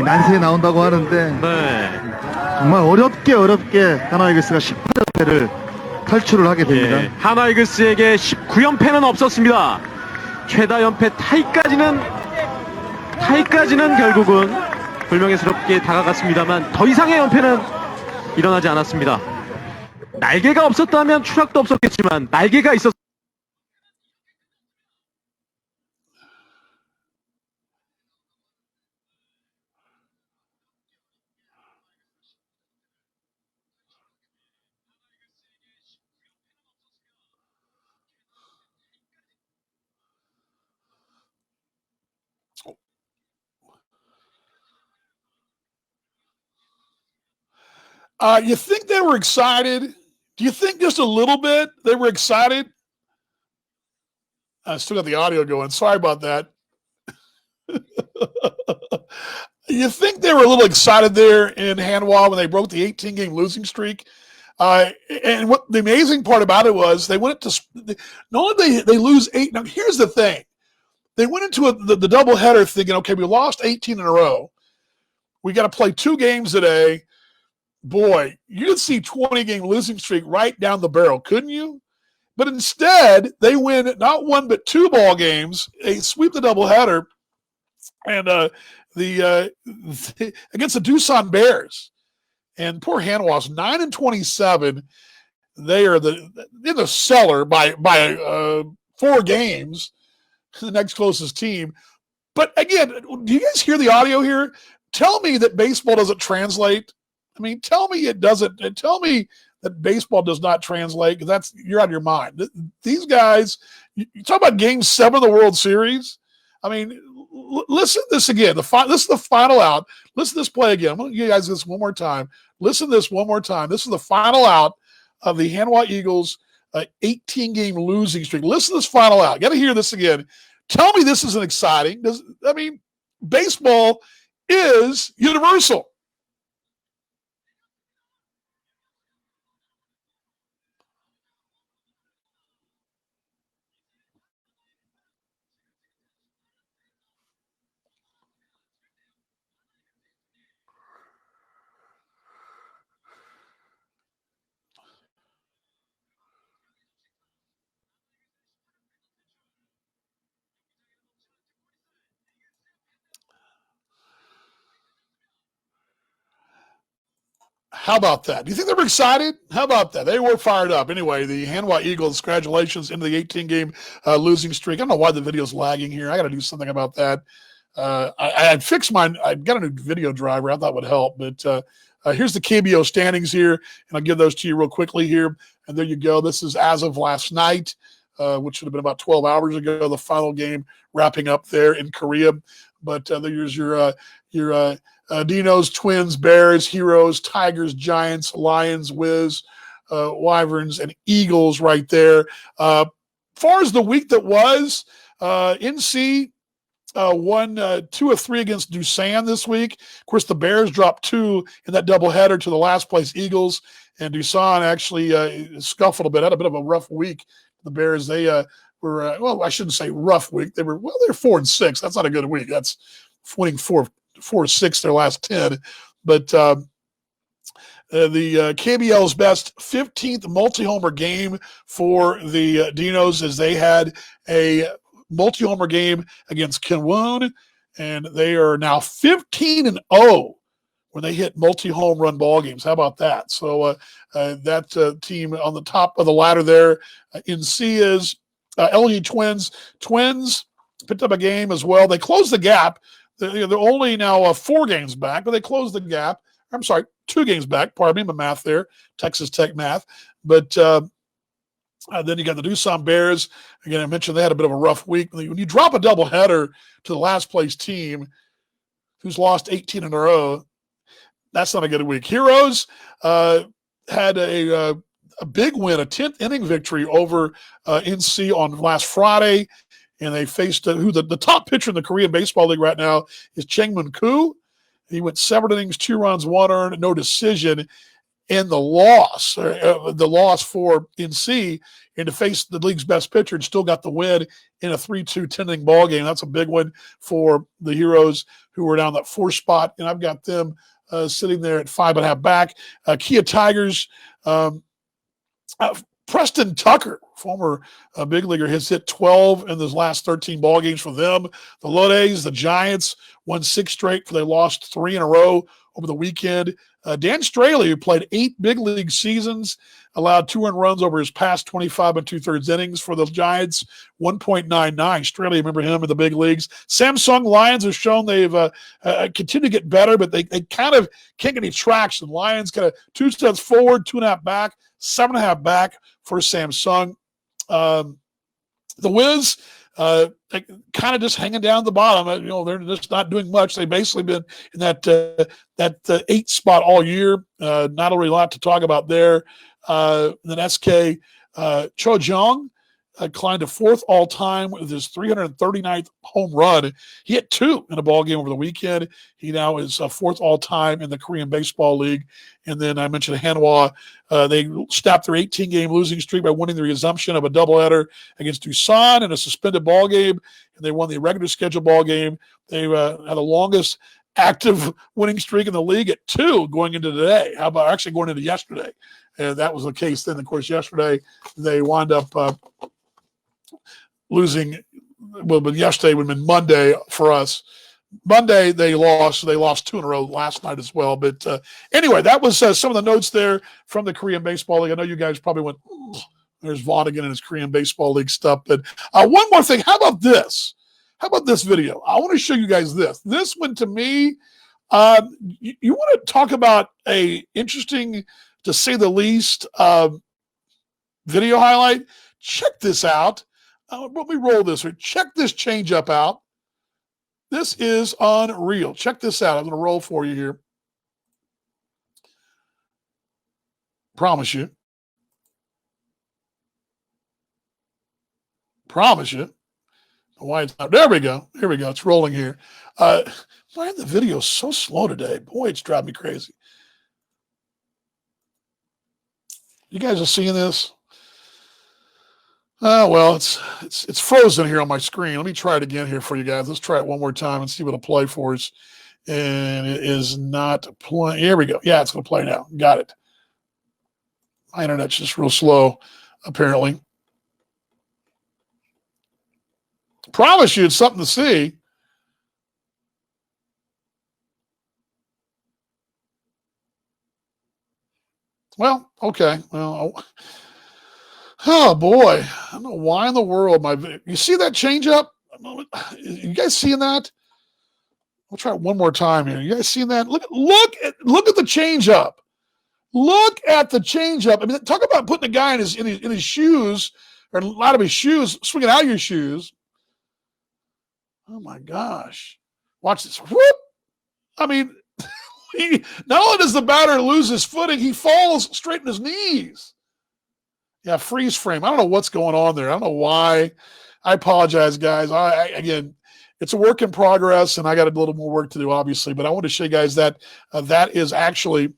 난세에 나온다고 하는데 네, 정말 어렵게 하나이글스가 18연패를 탈출을 하게 됩니다. 예, 하나이글스에게 19연패는 없었습니다. 최다 연패 타이까지는 타이까지는 결국은 불명예스럽게 다가갔습니다만 더 이상의 연패는 일어나지 않았습니다. 날개가 없었다면 추락도 없었겠지만 날개가 있었. You think they were excited? Do you think just a little bit they were excited? I still got the audio going. Sorry about that. You think they were a little excited there in Hanwha when they broke the 18-game losing streak? And what the amazing part about it was they went to not only they lose 8. Now here's the thing: they went into the doubleheader thinking, okay, we lost 18 in a row. We got to play 2 games today. Boy, you could see 20-game losing streak right down the barrel, couldn't you? But instead, they win not 1 but 2 ball games. They sweep the doubleheader, and against the Doosan Bears. And poor Hanwha's 9-27. They are in the cellar by 4 games. The next closest team. But again, do you guys hear the audio here? Tell me that baseball doesn't translate. I mean, tell me it doesn't. Tell me that baseball does not translate, because you're out of your mind. These guys, you talk about Game 7 of the World Series. I mean, listen to this again. This is the final out. Listen to this play again. I'm going to give you guys this one more time. Listen to this one more time. This is the final out of the Hanwha Eagles' 18-game losing streak. Listen to this final out. Got to hear this again. Tell me this isn't exciting. Baseball is universal. How about that? Do you think they were excited? How about that? They were fired up. Anyway, the Hanwha Eagles, congratulations into the 18-game losing streak. I don't know why the video's lagging here. I got to do something about that. I had fixed mine. I got a new video driver. I thought would help. But here's the KBO standings here, and I'll give those to you real quickly here. And there you go. This is as of last night, which should have been about 12 hours ago, the final game wrapping up there in Korea. But there's your Dinos, Twins, Bears, Heroes, Tigers, Giants, Lions, Wiz, Wyverns, and Eagles right there. Far as the week that was, NC won 2 of 3 against Doosan this week. Of course, the Bears dropped 2 in that doubleheader to the last place Eagles, and Doosan actually scuffled a bit. Had a bit of a rough week. The Bears, they were well, I shouldn't say rough week. They're 4-6. That's not a good week. That's winning 4-6 their last 10. But the KBL's best 15th multi-homer game for the Dinos, as they had a multi-homer game against Kinwoon, and they are now 15-0 when they hit multi-home run ball games. How about that? So that team on the top of the ladder there in C is LG Twins. Twins picked up a game as well. They closed the gap. They're only now 4 games back, but they closed the gap. I'm sorry, 2 games back. Pardon me, my math there, Texas Tech math. But then you got the Doosan Bears. Again, I mentioned they had a bit of a rough week. When you drop a doubleheader to the last place team who's lost 18 in a row, that's not a good week. Heroes had a big win, a 10th inning victory over NC on last Friday. And they faced who the top pitcher in the Korean Baseball League right now is Changmun Koo. He went 7 innings, 2 runs, 1 earned, no decision. And the loss for NC, and to face the league's best pitcher and still got the win in a 3-2 10-inning ball game. That's a big one for the Heroes, who were down that 4th spot. And I've got them sitting there at 5.5 back. Kia Tigers, Preston Tucker, former big leaguer, has hit 12 in his last 13 ball games for them. The Lodes, the Giants, won 6 straight, for they lost 3 in a row over the weekend. Dan Straley, who played 8 big league seasons, allowed 2 earned runs over his past 25 and 2/3 innings for the Giants, 1.99. Straley, remember him in the big leagues. Samsung Lions have shown they've continued to get better, but they kind of can't get any traction. Lions kind of 2 steps forward, 2.5 back, 7.5 back for Samsung. The Wiz, kind of just hanging down at the bottom. They're just not doing much. They've basically been in that 8 spot all year. Not really a lot to talk about there. Then SK Cho Jung climbed to 4th all time with his 339th home run. He hit 2 in a ball game over the weekend. He now is 4th all time in the Korean Baseball League. And then I mentioned Hanwha. They stopped their 18-game losing streak by winning the resumption of a doubleheader against Doosan in a suspended ball game, and they won the regular schedule ball game. They had the longest active winning streak in the league at 2 going into today. How about actually going into yesterday? And that was the case then. Of course, yesterday they wound up losing. Well, but yesterday would have been Monday for us. Monday they lost. So they lost 2 in a row last night as well. But anyway, that was some of the notes there from the Korean Baseball League. I know you guys probably went, there's Vaughn and his Korean Baseball League stuff. But one more thing. How about this? How about this video? I want to show you guys this. This one, to me, you want to talk about a interesting, to say the least, video highlight? Check this out. Let me roll this here. Check this changeup out. This is unreal. Check this out. I'm going to roll for you here. Promise you. Promise you. Why it's not. There we go. Here we go. It's rolling here. Why the video is so slow today? Boy, it's driving me crazy. You guys are seeing this? Well, it's frozen here on my screen. Let me try it again here for you guys. Let's try it one more time and see what it'll play for us. And it is not playing. Here we go. Yeah, it's going to play now. Got it. My internet's just real slow, apparently. Promise you it's something to see. Well, okay. Well, oh boy. I don't know why in the world you see that change up? You guys seeing that? We'll try it one more time here. You guys seeing that? Look at the change up. Look at the change up. I mean, talk about putting a guy in his shoes, or a lot of his shoes, swinging out your shoes. Oh my gosh. Watch this. Whoop. I mean, not only does the batter lose his footing, he falls straight in his knees. Yeah, freeze frame. I don't know what's going on there. I don't know why. I apologize, guys. Again, it's a work in progress, and I got a little more work to do, obviously. But I want to show you guys that that is actually,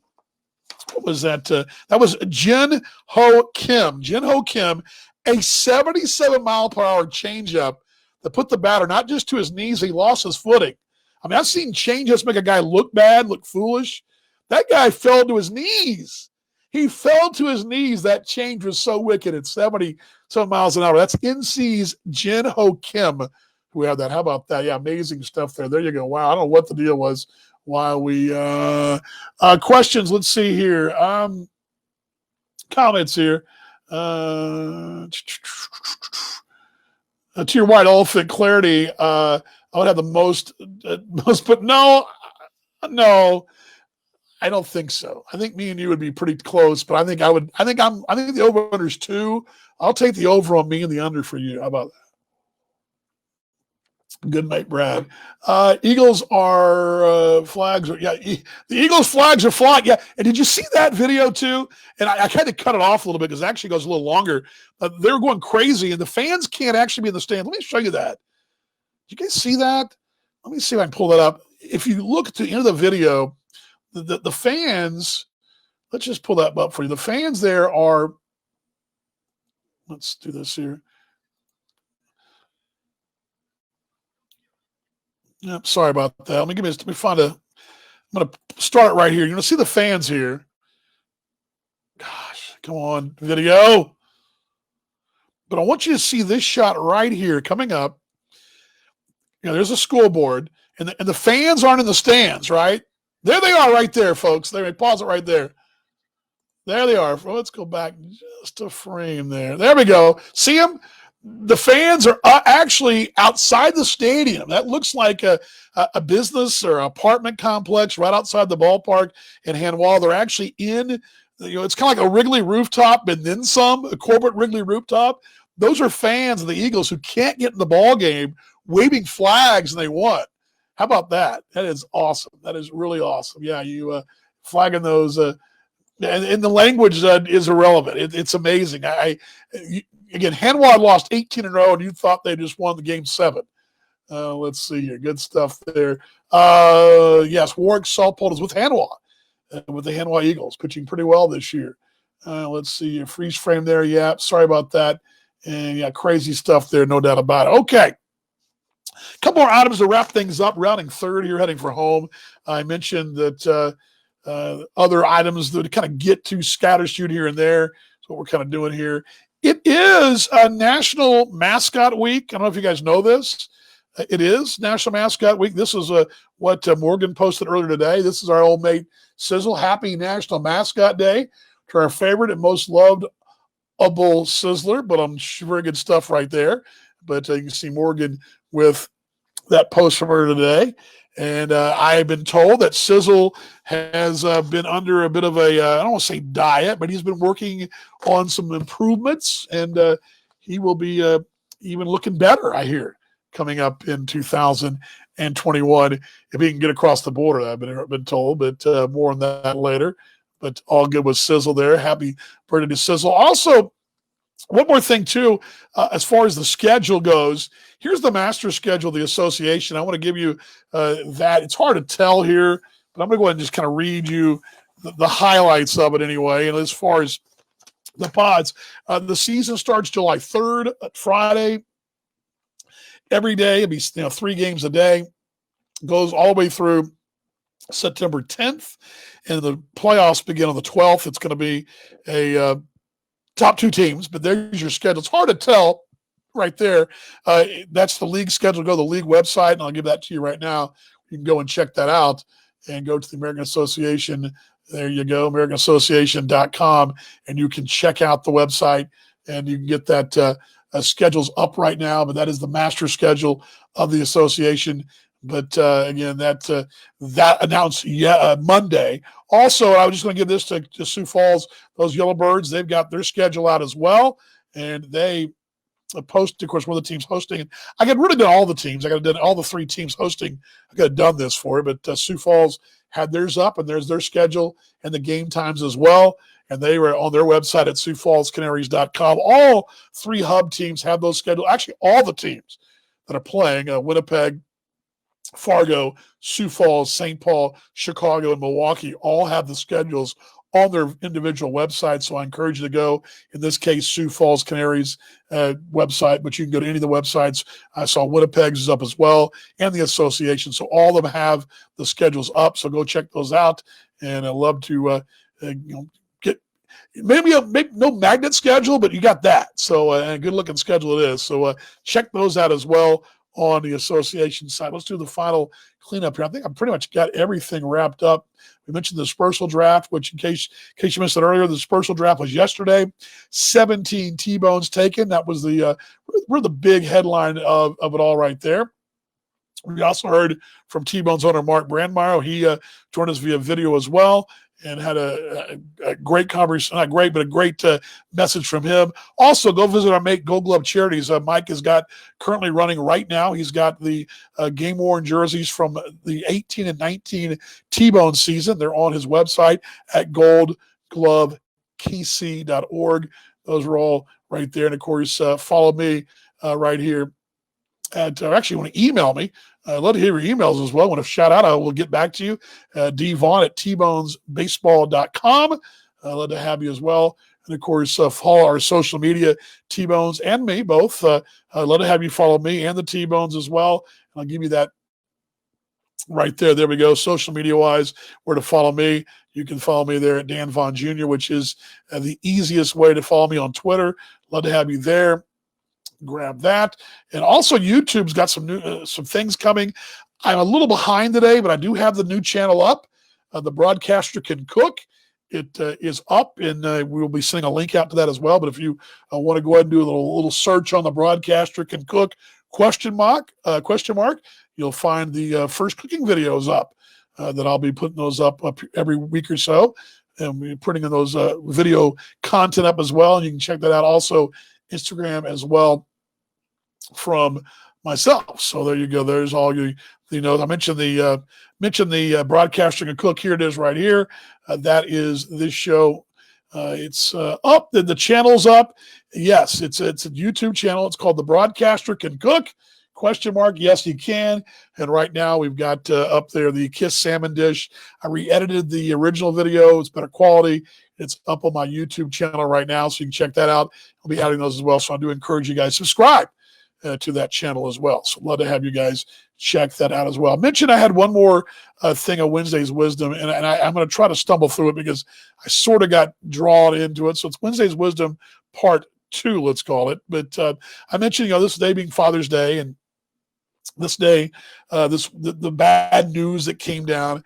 what was that? That was Jin Ho Kim. Jin Ho Kim, a 77-mile-per-hour changeup that put the batter not just to his knees, he lost his footing. I mean, I've seen changeups make a guy look bad, look foolish. That guy fell to his knees. He fell to his knees. That change was so wicked at 77 miles an hour. That's NC's Jin Ho Kim who had that. How about that? Yeah, amazing stuff there. There you go. Wow, I don't know what the deal was. While we questions, let's see here. Comments here. To your white elephant clarity, I would have the most, but no, I don't think so. I think me and you would be pretty close, but I think the over under is 2. I'll take the over on me and the under for you. How about that? Good mate, Brad. Eagles are flags. The Eagles flags are flying. Yeah. And did you see that video too? And I had to cut it off a little bit because it actually goes a little longer. They were going crazy, and the fans can't actually be in the stand. Let me show you that. Did you guys see that? Let me see if I can pull that up. If you look at the end of the video, the fans, let's just pull that up for you. The fans there are, let's do this here. Yep, sorry about that. Let me find I'm going to start it right here. You're going to see the fans here. Gosh, come on, video. But I want you to see this shot right here coming up. There's a scoreboard, and the fans aren't in the stands, right? There they are right there, folks. They pause it right there. There they are. Well, let's go back just a frame there. There we go. See them? The fans are actually outside the stadium. That looks like a business or apartment complex right outside the ballpark in Hanwha. They're actually in, it's kind of like a Wrigley rooftop and then some, a corporate Wrigley rooftop. Those are fans of the Eagles who can't get in the ball game waving flags, and they won. How about that? That is awesome. That is really awesome. Yeah, you flagging those. And the language is irrelevant. It's amazing. Again, Hanwha lost 18 in a row, and you thought they just won the game 7. Let's see here. Good stuff there. Yes, Warwick Saltpole is with Hanwha, with the Hanwha Eagles, pitching pretty well this year. Let's see your freeze frame there. Yeah, sorry about that. And yeah, crazy stuff there, no doubt about it. Okay. A couple more items to wrap things up. Rounding third here, heading for home. I mentioned that other items that kind of get to scattershot here and there. That's what we're kind of doing here. It is a National Mascot Week. I don't know if you guys know this. It is National Mascot Week. This is what Morgan posted earlier today. This is our old mate Sizzle. Happy National Mascot Day to our favorite and most loved Bull Sizzler. But I'm sure very good stuff right there. But you can see Morgan with that post from her today. And I have been told that Sizzle has been under a bit of a, I don't want to say diet, but he's been working on some improvements. And he will be even looking better, I hear, coming up in 2021 if he can get across the border. I've been told, but more on that later. But all good with Sizzle there. Happy birthday to Sizzle. Also, one more thing, too, as far as the schedule goes, here's the master schedule of the association. I want to give you that. It's hard to tell here, but I'm going to go ahead and just kind of read you the highlights of it anyway. And as far as the pods, the season starts July 3rd, Friday. Every day, it'll be 3 games a day. Goes all the way through September 10th, and the playoffs begin on the 12th. It's going to be a top 2 teams, but there's your schedule. It's hard to tell right there. That's the league schedule. Go to the league website, and I'll give that to you right now. You can go and check that out and go to the American Association. There you go, AmericanAssociation.com, and you can check out the website, and you can get that schedule's up right now, but that is the master schedule of the association. But again, that announced Monday. Also, I was just going to give this to Sioux Falls. Those Yellowbirds, they've got their schedule out as well, and they post. Of course, one of the teams hosting. And I got rid of all the teams. I got to do all the 3 teams hosting. I could have done this for it, but Sioux Falls had theirs up, and there's their schedule and the game times as well. And they were on their website at SiouxFallsCanaries.com. All 3 hub teams have those scheduled. Actually, all the teams that are playing, Winnipeg, Fargo, Sioux Falls, St. Paul, Chicago, and Milwaukee all have the schedules on their individual websites. So I encourage you to go, in this case, Sioux Falls Canaries website, but you can go to any of the websites. I saw Winnipeg's is up as well, and the association. So all of them have the schedules up. So go check those out. And I'd love to get maybe no magnet schedule, but you got that. So a good looking schedule it is. So check those out as well on the association side. Let's do the final cleanup here. I think I've pretty much got everything wrapped up. We mentioned the dispersal draft, which in case you missed it earlier, the dispersal draft was yesterday. 17 T-bones taken. That was the big headline of it all right there. We also heard from T-Bone's owner, Mark Brandmeier. He joined us via video as well and had a great conversation. Not great, but a great message from him. Also, go visit our mate Gold Glove Charities. Mike has got currently running right now. He's got the game-worn jerseys from the 18 and 19 T-Bone season. They're on his website at goldglovekc.org. Those are all right there. And, of course, follow me right here. Actually, want to email me. I'd love to hear your emails as well. Want to shout out, I will get back to you. Devon at tbonesbaseball.com. I'd love to have you as well. And, of course, follow our social media, T-Bones and me both. I'd love to have you follow me and the T-Bones as well. And I'll give you that right there. There we go. Social media-wise, where to follow me. You can follow me there at Dan Vaughn Jr., which is the easiest way to follow me on Twitter. Love to have you there. grab that. And also YouTube's got some new some things coming. I'm a little behind today, but I do have the new channel up. The Broadcaster Can Cook. It is up, and we will be sending a link out to that as well. But if you want to go ahead and do a little search on the Broadcaster Can Cook question mark, you'll find the first cooking videos up that I'll be putting those up every week or so. And we're putting in those video content up as well. And you can check that out also Instagram as well from myself. So there you go. There's all you know. I mentioned the Broadcaster Can Cook. Here it is right here. That is this show. It's up. The channel's up. Yes, it's a YouTube channel. It's called The Broadcaster Can Cook. Question mark. Yes, you can. And right now we've got up there the Kiss salmon dish. I re-edited the original video. It's better quality. It's up on my YouTube channel right now, so you can check that out. I'll be adding those as well. So I do encourage you guys to subscribe to that channel as well. So love to have you guys check that out as well. I mentioned I had one more thing of Wednesday's Wisdom, and I'm going to try to stumble through it because I sort of got drawn into it. So it's Wednesday's Wisdom Part 2, let's call it. But I mentioned, this day being Father's Day, and this day, the bad news that came down.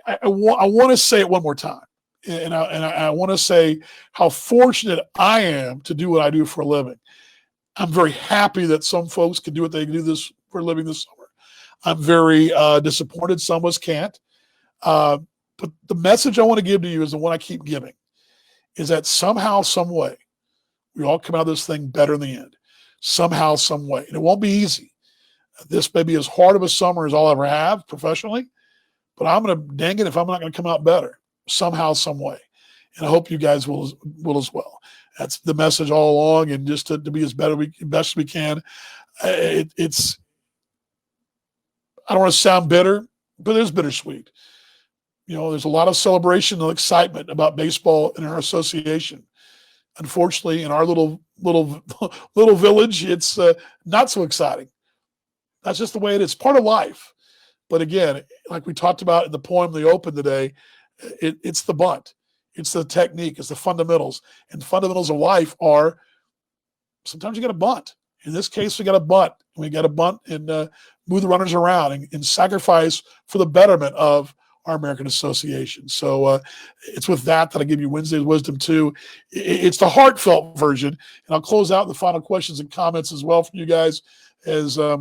I want to say it one more time, and I want to say how fortunate I am to do what I do for a living. I'm very happy that some folks can do what they can do this for a living this summer. I'm very disappointed some of us can't. But the message I want to give to you is the one I keep giving, is that somehow, some way, we all come out of this thing better in the end. Somehow, some way. And it won't be easy. This may be as hard of a summer as I'll ever have professionally, but I'm going to dang it if I'm not going to come out better somehow, some way. And I hope you guys will as well. That's the message all along, and just to be as best we can. It's I don't want to sound bitter, but it is bittersweet. There's a lot of celebration and excitement about baseball in our association. Unfortunately, in our little village, it's not so exciting. That's just the way it is. Part of life. But again, like we talked about in the poem they opened today, it's the bunt. It's the technique. It's the fundamentals. And the fundamentals of life are sometimes you got to bunt. In this case, we got to bunt. We got to bunt and move the runners around and sacrifice for the betterment of our American Association. So it's with that I give you Wednesday's Wisdom 2. It's the heartfelt version. And I'll close out the final questions and comments as well from you guys as I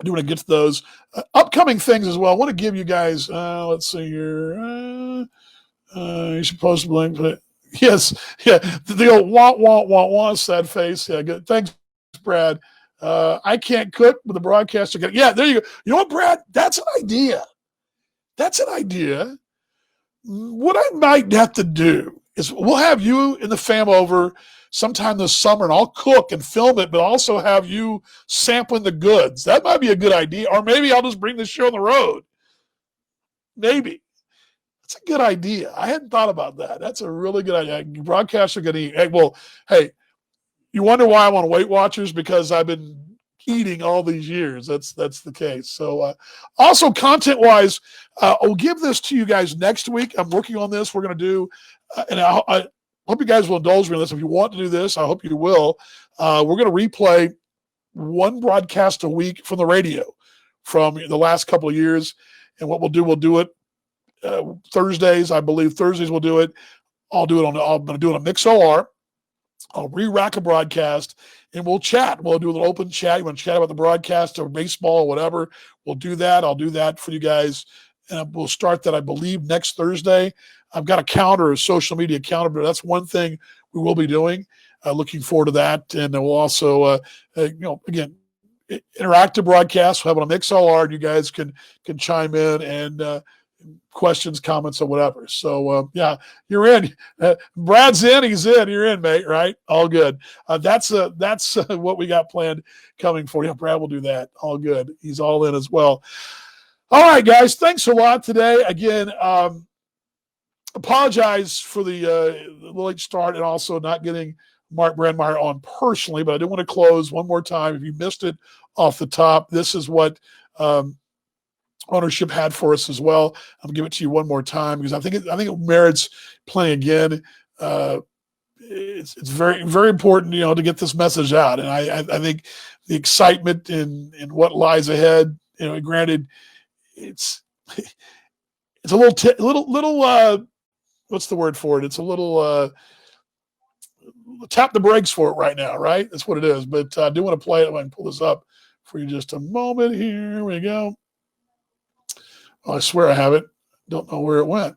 do want to get to those upcoming things as well. I want to give you guys, let's see here. You're supposed to blink, but yes, yeah. The old wah, sad face. Yeah, good. Thanks, Brad. I can't cook, but the broadcaster can. Yeah, there you go. You know what, Brad? That's an idea. What I might have to do is we'll have you and the fam over sometime this summer, and I'll cook and film it, but also have you sampling the goods. That might be a good idea. Or maybe I'll just bring this show on the road. Maybe. That's a good idea. I hadn't thought about that. That's a really good idea. Broadcasters are going to eat. Hey, you wonder why I'm on Weight Watchers? Because I've been eating all these years. That's the case. So also content-wise, I'll give this to you guys next week. I'm working on this. We're going to do, and I hope you guys will indulge me in this. If you want to do this, I hope you will. We're going to replay one broadcast a week from the radio from the last couple of years. And what we'll do it Thursdays. I believe Thursdays we'll do it. I'm going to do it on MixLR. I'll re-rack a broadcast and we'll chat. We'll do a little open chat. You want to chat about the broadcast or baseball or whatever, we'll do that. I'll do that for you guys. And we'll start that, I believe, next Thursday. I've got a calendar, a social media calendar, but that's one thing we will be doing. Looking forward to that. And then we'll also, again, interactive broadcast. We'll have it on MixLR. You guys can chime in and questions, comments, or whatever. So, yeah, you're in. Brad's in. He's in. You're in, mate, right? All good. That's what we got planned coming for you. Brad will do that. All good. He's all in as well. All right, guys. Thanks a lot today. Again, apologize for the late start and also not getting Mark Brandmeier on personally, but I do want to close one more time. If you missed it off the top, this is what ownership had for us as well. I'm gonna give it to you one more time because I think it merits playing again. it's very, very important, to get this message out. And I think the excitement in what lies ahead, granted, it's a little what's the word for it? It's a little tap the brakes for it right now, right? That's what it is. But I do want to play it. I can pull this up for you just a moment. Here we go. Oh, I swear I have it. Don't know where it went.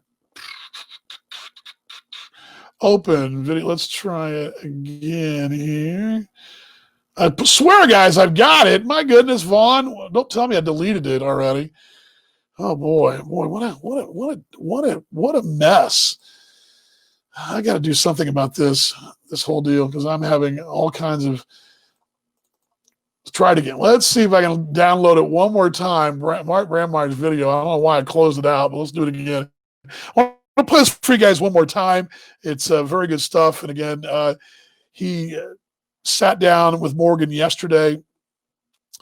Open video. Let's try it again here. I swear, guys, I've got it. My goodness, Vaughn. Don't tell me I deleted it already. Oh boy, what a mess. I got to do something about this whole deal, because I'm having all kinds of. Let's try it again. Let's see if I can download it one more time. Mark Brandmeier's video. I don't know why I closed it out, but let's do it again. I want to play this for you guys one more time. It's very good stuff. And again, he sat down with Morgan yesterday.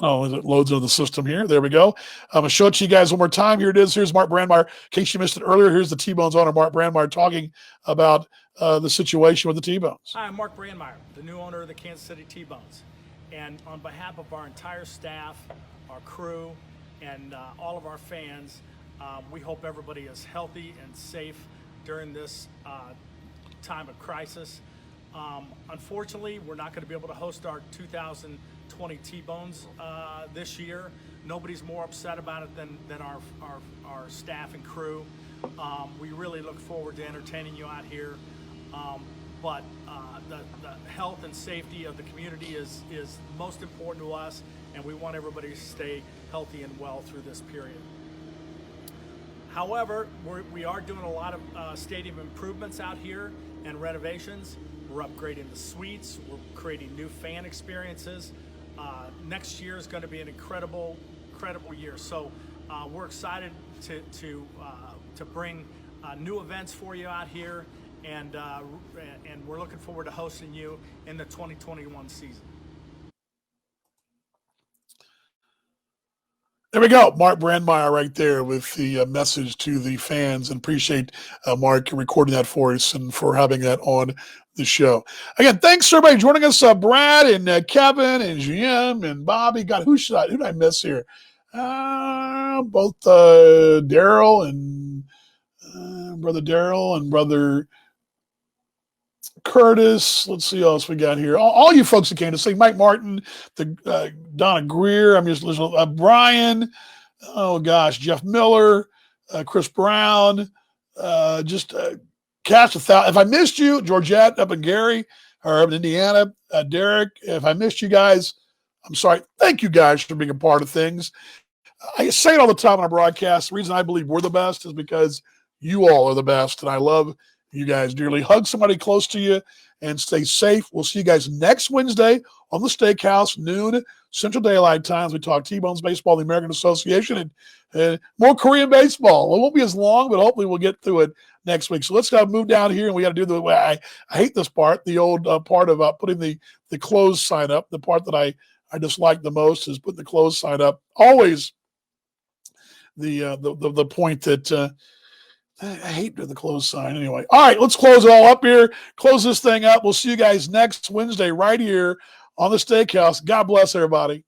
Oh, it loads into the system here. There we go. I'm going to show it to you guys one more time. Here it is. Here's Mark Brandmeier. In case you missed it earlier, here's the T-Bones owner, Mark Brandmeier, talking about the situation with the T-Bones. Hi, I'm Mark Brandmeier, the new owner of the Kansas City T-Bones. And on behalf of our entire staff, our crew, and all of our fans, we hope everybody is healthy and safe during this time of crisis. Unfortunately, we're not going to be able to host our 2020 T-Bones this year. Nobody's more upset about it than our staff and crew. We really look forward to entertaining you out here. But the health and safety of the community is most important to us, and we want everybody to stay healthy and well through this period. However, we are doing a lot of stadium improvements out here and renovations. We're upgrading the suites. We're creating new fan experiences. Next year is going to be an incredible year. So we're excited to bring new events for you out here, and we're looking forward to hosting you in the 2021 season. There we go. Mark Brandmeier right there with the message to the fans, and appreciate Mark recording that for us and for having that on the show. Again, thanks for everybody joining us. Brad and Kevin and Jim and Bobby. God, who did I miss here? Both Daryl and Brother Daryl and Brother Curtis. Let's see what else we got here. All you folks that came to see Mike Martin, the Donna Greer. I'm just listening. Brian. Oh gosh, Jeff Miller, Chris Brown. Just cast a thousand. If I missed you, Georgette up in Gary or up in Indiana, Derek. If I missed you guys, I'm sorry. Thank you guys for being a part of things. I say it all the time on our broadcast. The reason I believe we're the best is because you all are the best, and I love you guys dearly. Hug somebody close to you and stay safe. We'll see you guys next Wednesday on the Steakhouse, noon Central Daylight Time, as we talk T-Bones baseball, the American Association, and more Korean baseball. It won't be as long, but hopefully we'll get through it next week. So let's move down here, and we got to do the way I hate this part, the old part of putting the close sign up. The part that I dislike the most is putting the close sign up. Always the point that I hate the close sign anyway. All right, let's close it all up here. Close this thing up. We'll see you guys next Wednesday right here on the Steakhouse. God bless everybody.